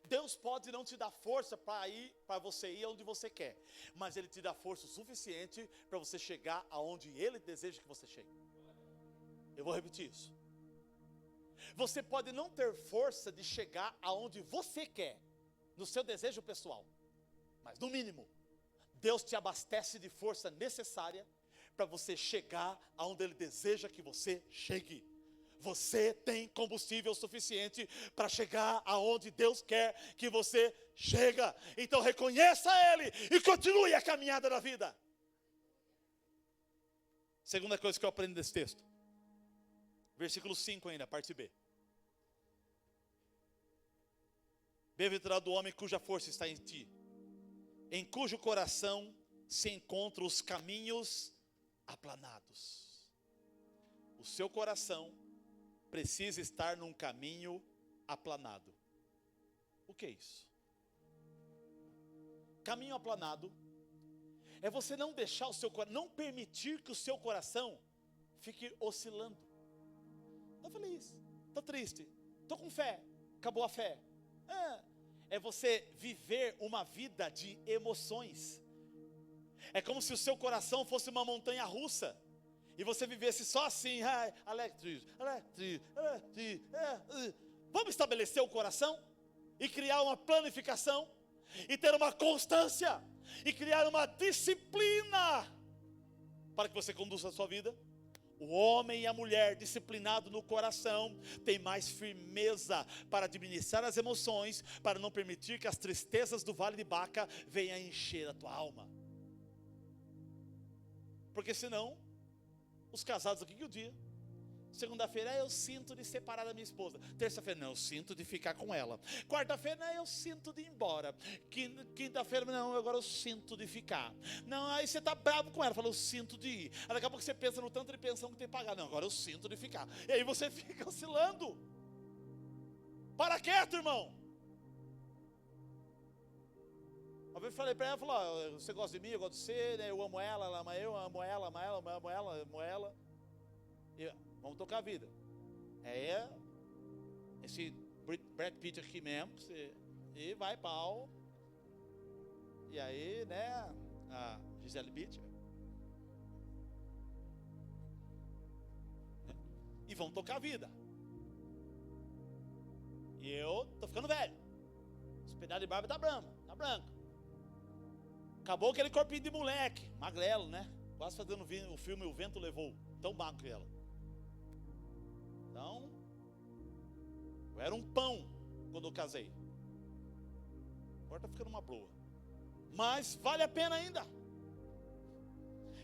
Deus pode não te dar força para você ir aonde você quer, mas Ele te dá força o suficiente para você chegar aonde Ele deseja que você chegue. Eu vou repetir isso. Você pode não ter força de chegar aonde você quer, no seu desejo pessoal, mas no mínimo, Deus te abastece de força necessária para você chegar aonde Ele deseja que você chegue. Você tem combustível suficiente para chegar aonde Deus quer que você chegue. Então reconheça Ele e continue a caminhada da vida. Segunda coisa que eu aprendo desse texto, versículo 5 ainda, parte B. Bem-aventurado o homem cuja força está em ti, em cujo coração se encontram os caminhos aplanados. O seu coração precisa estar num caminho aplanado. O que é isso? Caminho aplanado é você não deixar o seu coração, não permitir que o seu coração fique oscilando. Estou feliz, estou triste, estou com fé, acabou a fé. É você viver uma vida de emoções. É como se o seu coração fosse uma montanha russa, e você vivesse só assim, alegre. Vamos estabelecer o coração e criar uma planificação, e ter uma constância, e criar uma disciplina para que você conduza a sua vida. O homem e a mulher disciplinado no coração tem mais firmeza para administrar as emoções, para não permitir que as tristezas do vale de Baca venham encher a tua alma. Porque senão, os casados aqui, que o dia? Segunda-feira, eu sinto de separar da minha esposa. Terça-feira, não, eu sinto de ficar com ela. Quarta-feira, não, eu sinto de ir embora. Quinta-feira, não, agora eu sinto de ficar. Não, aí você está bravo com ela, fala, eu sinto de ir. Aí daqui a pouco você pensa no tanto de pensão que tem que pagar. Não, agora eu sinto de ficar. E aí você fica oscilando. Para quieto, irmão. Uma vez eu falei para ela, você gosta de mim, eu gosto de você, né? Eu amo ela, ela ama eu, amo ela, amo ela. E vamos tocar a vida. Esse Brad Pitt aqui mesmo, e vai pau. E aí, né, a Gisele Bündchen. E vamos tocar a vida. E eu tô ficando velho. Os pedaços de barba tá branco. Acabou aquele corpinho de moleque, magrelo, né? Quase fazendo o filme O Vento Levou. Tão magro que ela. Então, eu era um pão quando eu casei. Agora está ficando uma broa. Mas vale a pena ainda.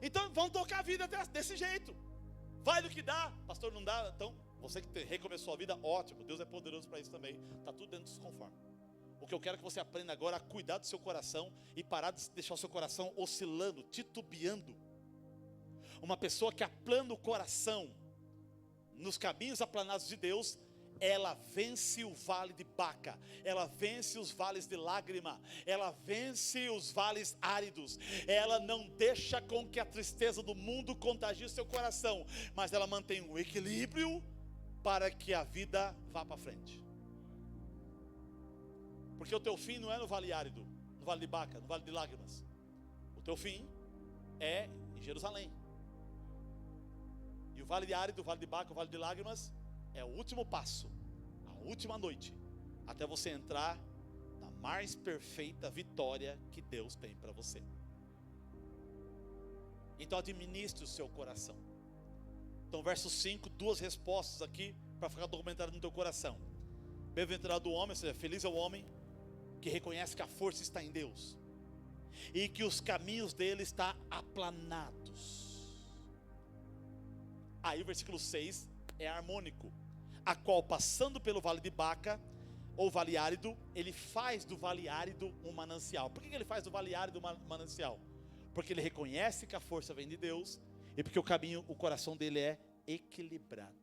Então vamos tocar a vida desse jeito. Vai do que dá. Pastor, não dá. Então, você que recomeçou a vida, ótimo. Deus é poderoso para isso também. Está tudo dentro dos conformes. O que eu quero é que você aprenda agora a cuidar do seu coração e parar de deixar o seu coração oscilando, titubeando. Uma pessoa que aplana o coração nos caminhos aplanados de Deus, ela vence o vale de Baca, ela vence os vales de lágrima, ela vence os vales áridos, ela não deixa com que a tristeza do mundo contagie o seu coração, mas ela mantém o equilíbrio para que a vida vá para frente. Porque o teu fim não é no vale árido, no vale de Baca, no vale de lágrimas. O teu fim é em Jerusalém. E o vale de árido, o vale de Baca, o vale de lágrimas é o último passo, a última noite, até você entrar na mais perfeita vitória que Deus tem para você. Então administre o seu coração. Então verso 5, duas respostas aqui para ficar documentado no teu coração. Bem-aventurado o homem, ou seja, feliz é o homem que reconhece que a força está em Deus e que os caminhos dele estão aplanados. Aí o versículo 6 é harmônico, a qual passando pelo vale de Baca, ou vale árido, ele faz do vale árido um manancial. Por que ele faz do vale árido um manancial? Porque ele reconhece que a força vem de Deus, e porque o caminho, o coração dele é equilibrado.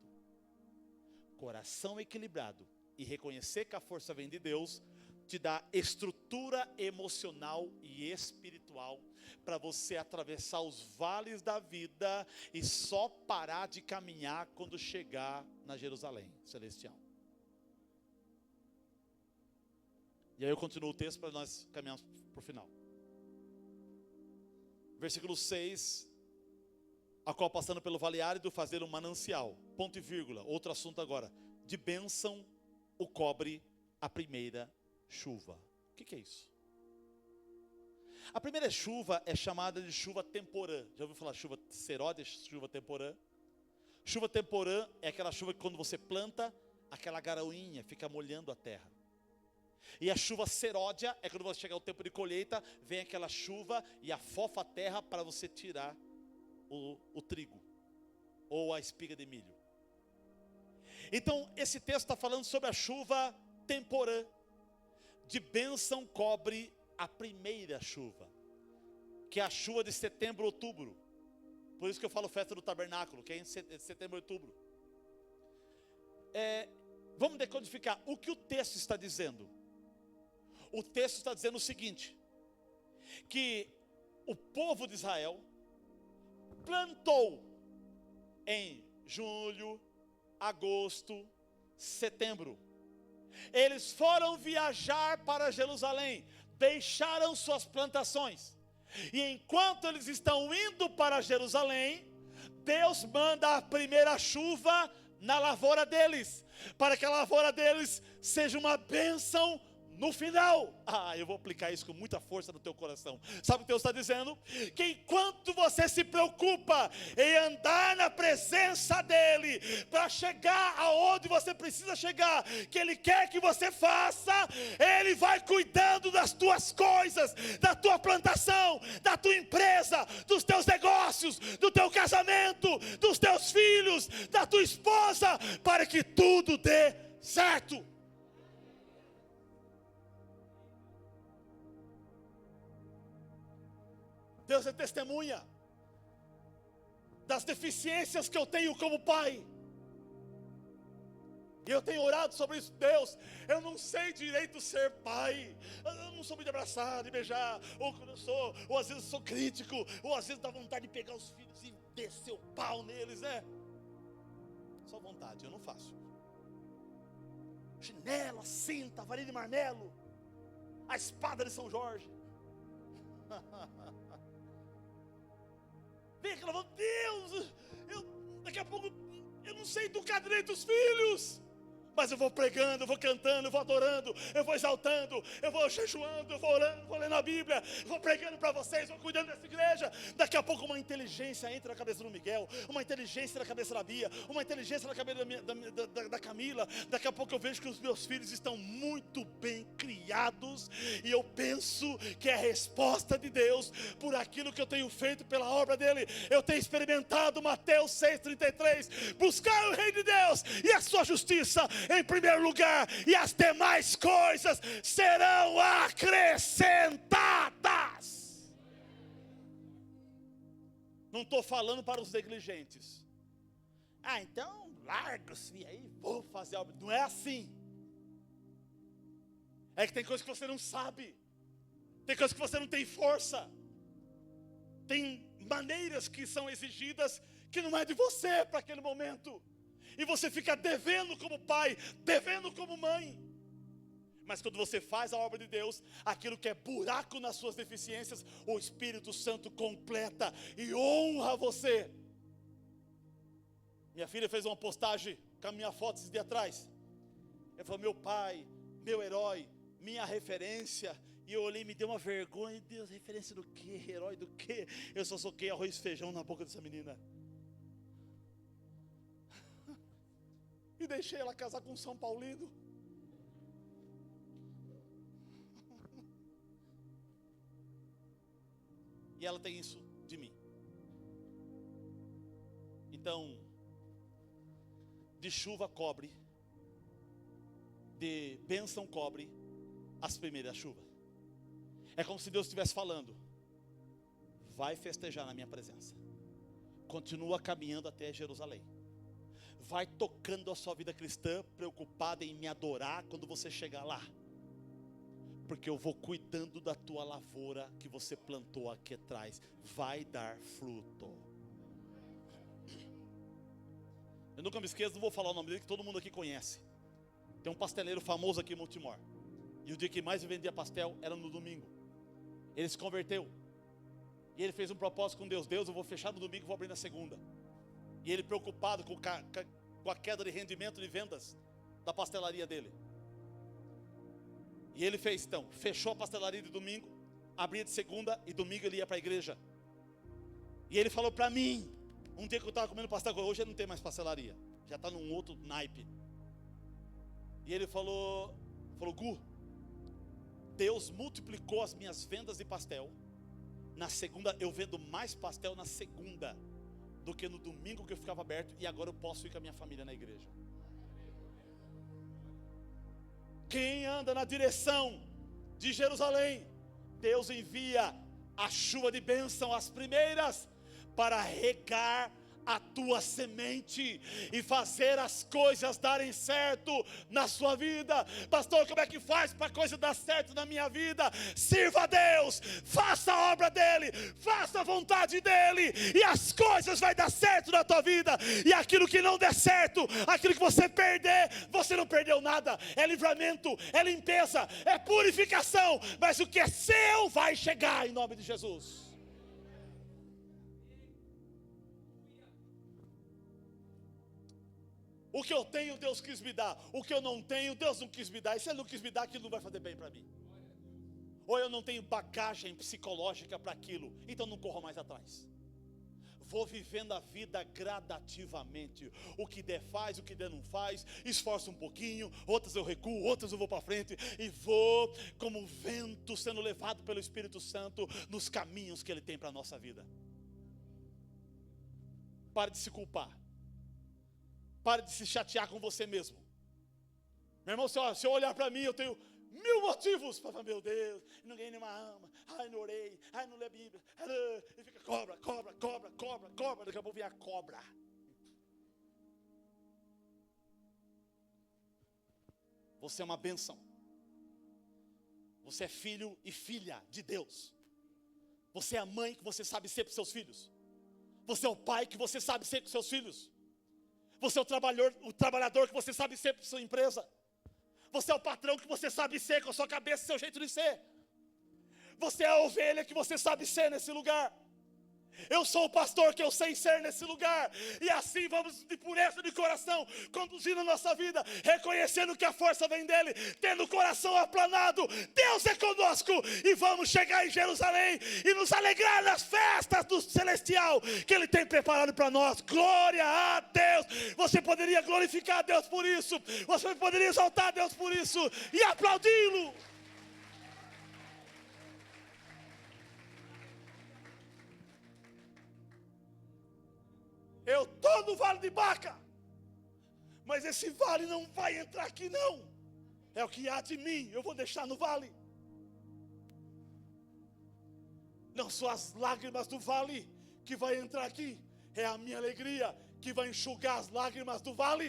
Coração equilibrado e reconhecer que a força vem de Deus te dá estrutura emocional e espiritual para você atravessar os vales da vida e só parar de caminhar quando chegar na Jerusalém celestial. E aí eu continuo o texto para nós caminharmos para o final. Versículo 6, a qual passando pelo vale árido fazer um manancial, ponto e vírgula, outro assunto agora, de bênção o cobre a primeira chuva. O que é isso? A primeira chuva é chamada de chuva temporã. Já ouviu falar chuva seródia, chuva temporã? Chuva temporã é aquela chuva que quando você planta, aquela garoinha fica molhando a terra. E a chuva seródia é quando você chegar o tempo de colheita, vem aquela chuva e afofa a terra para você tirar o trigo ou a espiga de milho. Então esse texto está falando sobre a chuva temporã. De bênção cobre a primeira chuva, que é a chuva de setembro, outubro. Por isso que eu falo festa do tabernáculo, que é em setembro, outubro. Vamos decodificar o que o texto está dizendo. O texto está dizendo o seguinte, que o povo de Israel plantou em julho, agosto, setembro. Eles foram viajar para Jerusalém, deixaram suas plantações, e enquanto eles estão indo para Jerusalém, Deus manda a primeira chuva na lavoura deles, para que a lavoura deles seja uma bênção no final. Eu vou aplicar isso com muita força no teu coração. Sabe o que Deus está dizendo? Que enquanto você se preocupa em andar na presença dEle, para chegar aonde você precisa chegar, que Ele quer que você faça, Ele vai cuidando das tuas coisas, da tua plantação, da tua empresa, dos teus negócios, do teu casamento, dos teus filhos, da tua esposa, para que tudo dê certo. Deus é testemunha das deficiências que eu tenho como pai. E eu tenho orado sobre isso. Deus, eu não sei direito ser pai. Eu não sou muito de abraçar, de beijar. Ou às vezes sou crítico. Ou às vezes dá vontade de pegar os filhos e descer o pau neles, né? Só vontade, eu não faço. Chinela, cinta, varinha de marmelo, a espada de São Jorge. Vem aquela voz, Deus, daqui a pouco eu não sei educar direito os filhos. Mas eu vou pregando, eu vou cantando, eu vou adorando, eu vou exaltando, eu vou jejuando, eu vou orando, vou lendo a Bíblia, eu vou pregando para vocês, vou cuidando dessa igreja. Daqui a pouco uma inteligência entra na cabeça do Miguel, uma inteligência na cabeça da Bia, uma inteligência na cabeça da Camila. Daqui a pouco eu vejo que os meus filhos estão muito bem criados, e eu penso que é a resposta de Deus por aquilo que eu tenho feito pela obra dele. Eu tenho experimentado Mateus 6,33, buscar o reino de Deus e a sua justiça em primeiro lugar, e as demais coisas serão acrescentadas. Não estou falando para os negligentes. Então larga-se e aí vou fazer algo. Não é assim. É que tem coisas que você não sabe. Tem coisas que você não tem força. Tem maneiras que são exigidas que não é de você para aquele momento. E você fica devendo como pai, devendo como mãe. Mas quando você faz a obra de Deus, aquilo que é buraco nas suas deficiências, o Espírito Santo completa e honra você. Minha filha fez uma postagem com a minha foto esses dias atrás. Ela falou, meu pai, meu herói, minha referência. E eu olhei e me deu uma vergonha. Deus, referência do quê? Herói do quê? Eu só soquei arroz e feijão na boca dessa menina. E deixei ela casar com um São Paulino. E ela tem isso de mim. Então, de chuva cobre, de bênção cobre as primeiras chuvas. É como se Deus estivesse falando, vai festejar na minha presença. Continua caminhando até Jerusalém. Vai tocando a sua vida cristã, preocupada em me adorar quando você chegar lá. Porque eu vou cuidando da tua lavoura que você plantou aqui atrás. Vai dar fruto. Eu nunca me esqueço, não vou falar o nome dele, que todo mundo aqui conhece. Tem um pasteleiro famoso aqui em Montemor. E o dia que mais vendia pastel era no domingo. Ele se converteu. E ele fez um propósito com Deus. Deus, eu vou fechar no domingo e vou abrir na segunda. E ele preocupado com a queda de rendimento de vendas da pastelaria dele. E ele fez então, fechou a pastelaria de domingo, abria de segunda e domingo ele ia para a igreja. E ele falou para mim, um dia que eu estava comendo pastel, hoje ele não tem mais pastelaria, já está num outro naipe. E ele falou, Gu, Deus multiplicou as minhas vendas de pastel. Na segunda, eu vendo mais pastel na segunda do que no domingo que eu ficava aberto. E agora eu posso ir com a minha família na igreja. Quem anda na direção de Jerusalém, Deus envia a chuva de bênção, as primeiras, para regar a tua semente e fazer as coisas darem certo na sua vida. Pastor, como é que faz para a coisa dar certo na minha vida? Sirva a Deus, faça a obra dEle, faça a vontade dEle, e as coisas vai dar certo na tua vida. E aquilo que não der certo, aquilo que você perder, você não perdeu nada. É livramento, é limpeza, é purificação, mas o que é seu vai chegar em nome de Jesus. O que eu tenho, Deus quis me dar. O que eu não tenho, Deus não quis me dar. E se Ele não quis me dar, aquilo não vai fazer bem para mim. Ou eu não tenho bagagem psicológica para aquilo, então não corro mais atrás. Vou vivendo a vida gradativamente. O que der faz, o que der não faz. Esforço um pouquinho, outras eu recuo, outras eu vou para frente. E vou como um vento sendo levado pelo Espírito Santo nos caminhos que Ele tem para a nossa vida. Pare de se culpar. Pare de se chatear com você mesmo. Meu irmão, se eu olhar para mim, eu tenho 1000 motivos para falar, meu Deus, ninguém me ama, ai, não orei, ai, não lê a Bíblia, e fica cobra, daqui a pouco vem a cobra. Você é uma bênção. Você é filho e filha de Deus. Você é a mãe que você sabe ser para os seus filhos. Você é o pai que você sabe ser para os seus filhos. Você é o trabalhador que você sabe ser para sua empresa. Você é o patrão que você sabe ser com a sua cabeça, seu jeito de ser. Você é a ovelha que você sabe ser nesse lugar. Eu sou o pastor que eu sei ser nesse lugar. E assim vamos de pureza de coração, conduzindo a nossa vida, reconhecendo que a força vem dEle, tendo o coração aplanado. Deus é conosco. E vamos chegar em Jerusalém e nos alegrar nas festas do celestial que Ele tem preparado para nós. Glória a Deus. Você poderia glorificar a Deus por isso. Você poderia exaltar a Deus por isso e aplaudi-lo. Eu estou no vale de Baca, mas esse vale não vai entrar aqui não. É o que há de mim, eu vou deixar no vale. Não são as lágrimas do vale que vai entrar aqui, é a minha alegria que vai enxugar as lágrimas do vale.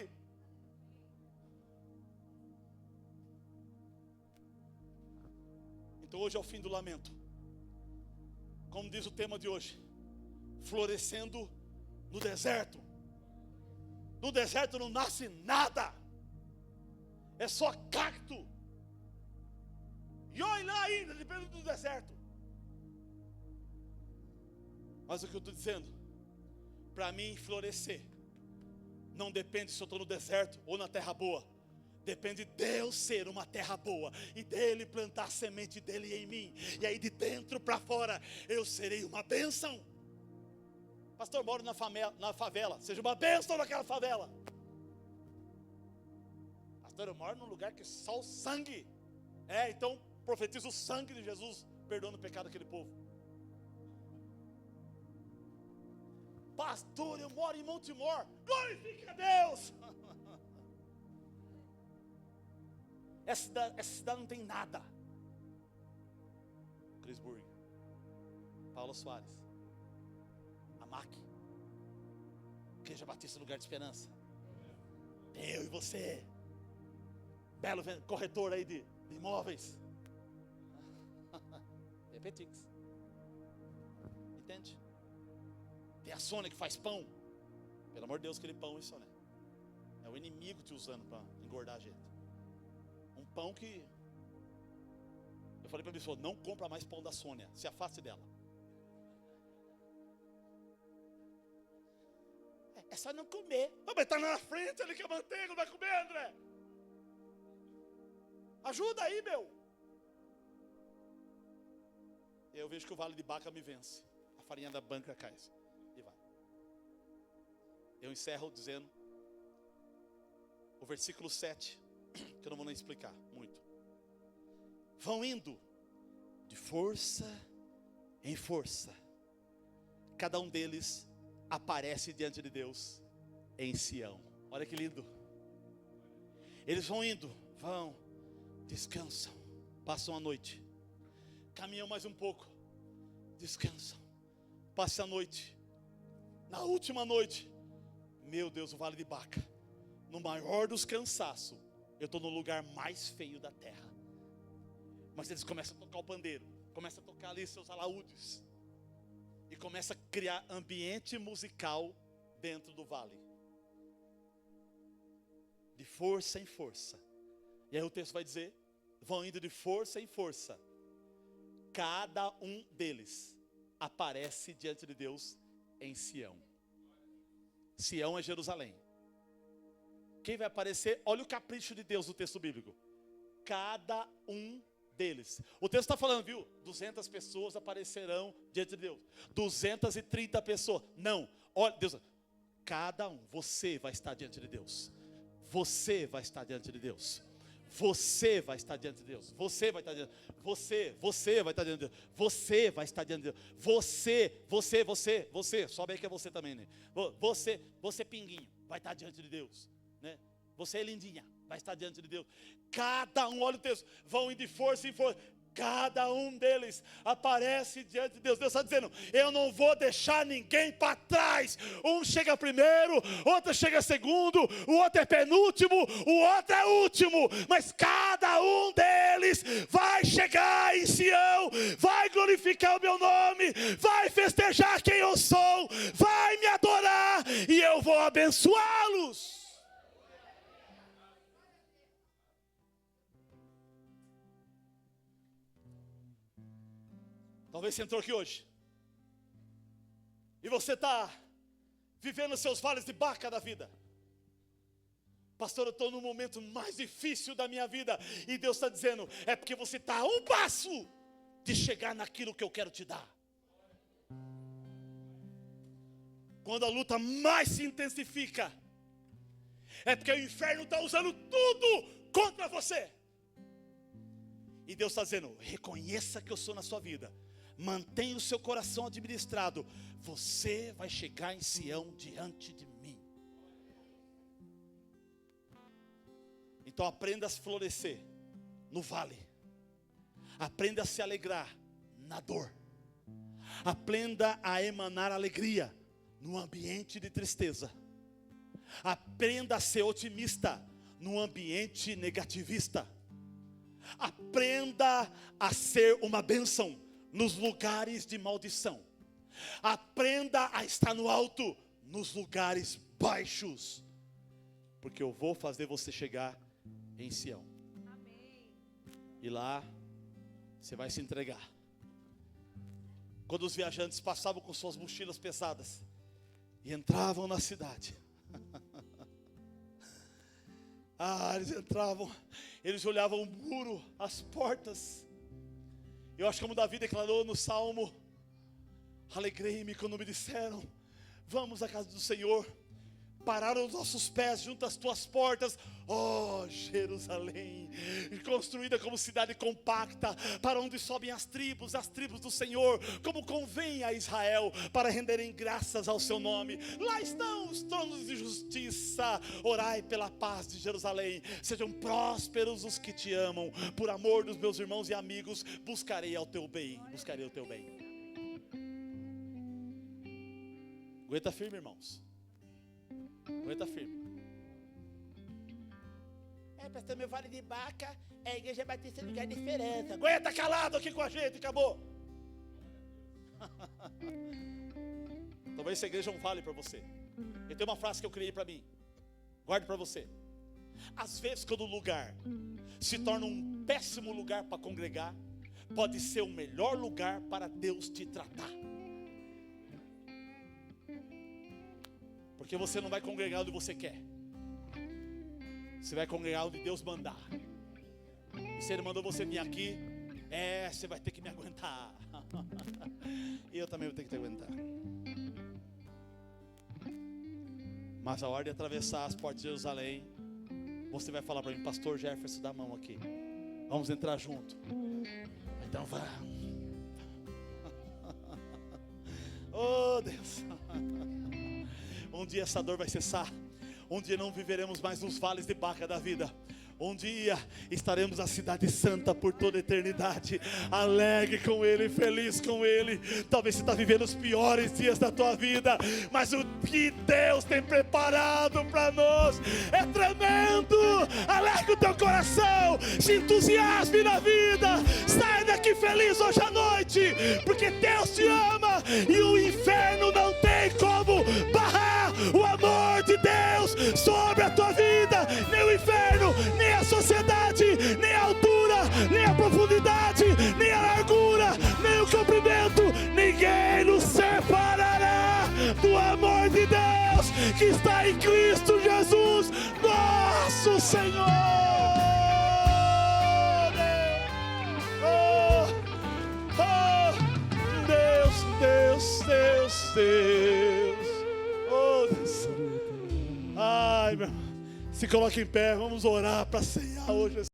Então hoje é o fim do lamento. Como diz o tema de hoje, florescendo no deserto. No deserto não nasce nada, é só cacto. E olha lá ainda, depende do deserto. Mas o que eu estou dizendo, para mim florescer, não depende se eu estou no deserto ou na terra boa. Depende de Deus ser uma terra boa e dele plantar a semente dele em mim. E aí de dentro para fora eu serei uma bênção. Pastor, moro na favela. Seja uma bênção naquela favela. Pastor, eu moro num lugar que só o sangue. Então profetiza o sangue de Jesus perdoando o pecado daquele povo. Pastor, eu moro em Montemor. Glorifica a Deus. Essa cidade não tem nada. Chris Burg, Paulo Soares, Amac, Igreja Batista Lugar de Esperança. Eu e você, belo corretor aí de imóveis. Repetix. Entende? Tem a Sônia que faz pão. Pelo amor de Deus, aquele pão, isso, né? É o inimigo te usando para engordar a gente. Um pão que eu falei para a pessoa, não compra mais pão da Sônia, se afaste dela. É só não comer. Mas está na frente ali que a manteiga não vai comer, André. Ajuda aí, meu. Eu vejo que o vale de Baca me vence. A farinha da banca cai. E vai. Eu encerro dizendo o versículo 7. Que eu não vou nem explicar muito. Vão indo de força em força. Cada um deles aparece diante de Deus em Sião. Olha que lindo. Eles vão indo, descansam, passam a noite, caminham mais um pouco, descansam, passam a noite. Na última noite, meu Deus, o vale de Baca, no maior dos cansaços, eu estou no lugar mais feio da terra. Mas eles começam a tocar o pandeiro, começam a tocar ali seus alaúdes, e começam a criar ambiente musical dentro do vale. De força em força. E aí o texto vai dizer, vão indo de força em força. Cada um deles aparece diante de Deus em Sião. Sião é Jerusalém. Quem vai aparecer? Olha o capricho de Deus no texto bíblico. Cada um deles. O texto está falando, viu? 200 pessoas aparecerão diante de Deus. 230 pessoas. Não. Olha, Deus. Cada um. Você vai estar diante de Deus. Você vai estar diante de Deus. Você vai estar diante de Deus. Você vai estar diante de Deus. Você vai estar diante de Deus. Você vai estar diante de Deus. Você. Sobe aí que é você também, né? Você pinguinho, vai estar diante de Deus. Né? Você é lindinha, vai estar diante de Deus. Cada um, olha o texto, vão indo de força em força. Cada um deles aparece diante de Deus. Deus está dizendo, eu não vou deixar ninguém para trás. Um chega primeiro, outro chega segundo, o outro é penúltimo, o outro é último. Mas cada um deles vai chegar em Sião, vai glorificar o meu nome, vai festejar quem eu sou, vai me adorar e eu vou abençoá-los. Talvez você entrou aqui hoje e você está vivendo seus vales de Baca da vida. Pastor, eu estou no momento mais difícil da minha vida e Deus está dizendo, é porque você está a um passo de chegar naquilo que eu quero te dar. Quando a luta mais se intensifica, é porque o inferno está usando tudo contra você. E Deus está dizendo, reconheça que eu sou na sua vida. Mantenha o seu coração administrado. Você vai chegar em Sião diante de mim. Então aprenda a florescer no vale. Aprenda a se alegrar na dor. Aprenda a emanar alegria no ambiente de tristeza. Aprenda a ser otimista num ambiente negativista. Aprenda a ser uma bênção nos lugares de maldição. Aprenda a estar no alto nos lugares baixos. Porque eu vou fazer você chegar em Sião. Amém. E lá você vai se entregar. Quando os viajantes passavam com suas mochilas pesadas e entravam na cidade, eles entravam, eles olhavam o muro, as portas. Eu acho que como Davi declarou no Salmo: alegrei-me quando me disseram, vamos à casa do Senhor. Pararam os nossos pés junto às tuas portas, ó Jerusalém, construída como cidade compacta, para onde sobem as tribos do Senhor, como convém a Israel, para renderem graças ao seu nome. Lá estão os tronos de justiça. Orai pela paz de Jerusalém. Sejam prósperos os que te amam. Por amor dos meus irmãos e amigos, buscarei o teu bem. Buscarei o teu bem. Aguenta firme, irmãos. Aguenta firme. Pastor, meu vale de Baca é a igreja batista do lugar de esperança. Aguenta calado aqui com a gente, acabou. Talvez essa igreja não vale para você. Eu tenho uma frase que eu criei para mim. Guarde para você. Às vezes quando o lugar se torna um péssimo lugar para congregar, pode ser o melhor lugar para Deus te tratar. Porque você não vai congregar onde você quer. Você vai congregar onde Deus mandar. E se Ele mandou você vir aqui, você vai ter que me aguentar. E eu também vou ter que te aguentar. Mas a hora de atravessar as portas de Jerusalém, você vai falar para mim: pastor Jefferson, dá a mão aqui. Vamos entrar junto. Então vamos. Oh Deus. Um dia essa dor vai cessar. Um dia não viveremos mais nos vales de Baca da vida. Um dia estaremos na cidade santa por toda a eternidade, alegre com Ele, feliz com Ele. Talvez você está vivendo os piores dias da tua vida, mas o que Deus tem preparado para nós é tremendo. Alegre o teu coração, se entusiasme na vida, sai daqui feliz hoje à noite, porque Deus te ama e o inferno não tem como barrar o amor de Deus sobre a tua vida. Nem o inferno, nem a sociedade, nem a altura, nem a profundidade, nem a largura, nem o comprimento, ninguém nos separará do amor de Deus que está em Cristo Jesus, nosso Senhor. Oh, oh, Deus. Oh, Deus. Ai, meu. Se coloque em pé, vamos orar para ceiar hoje.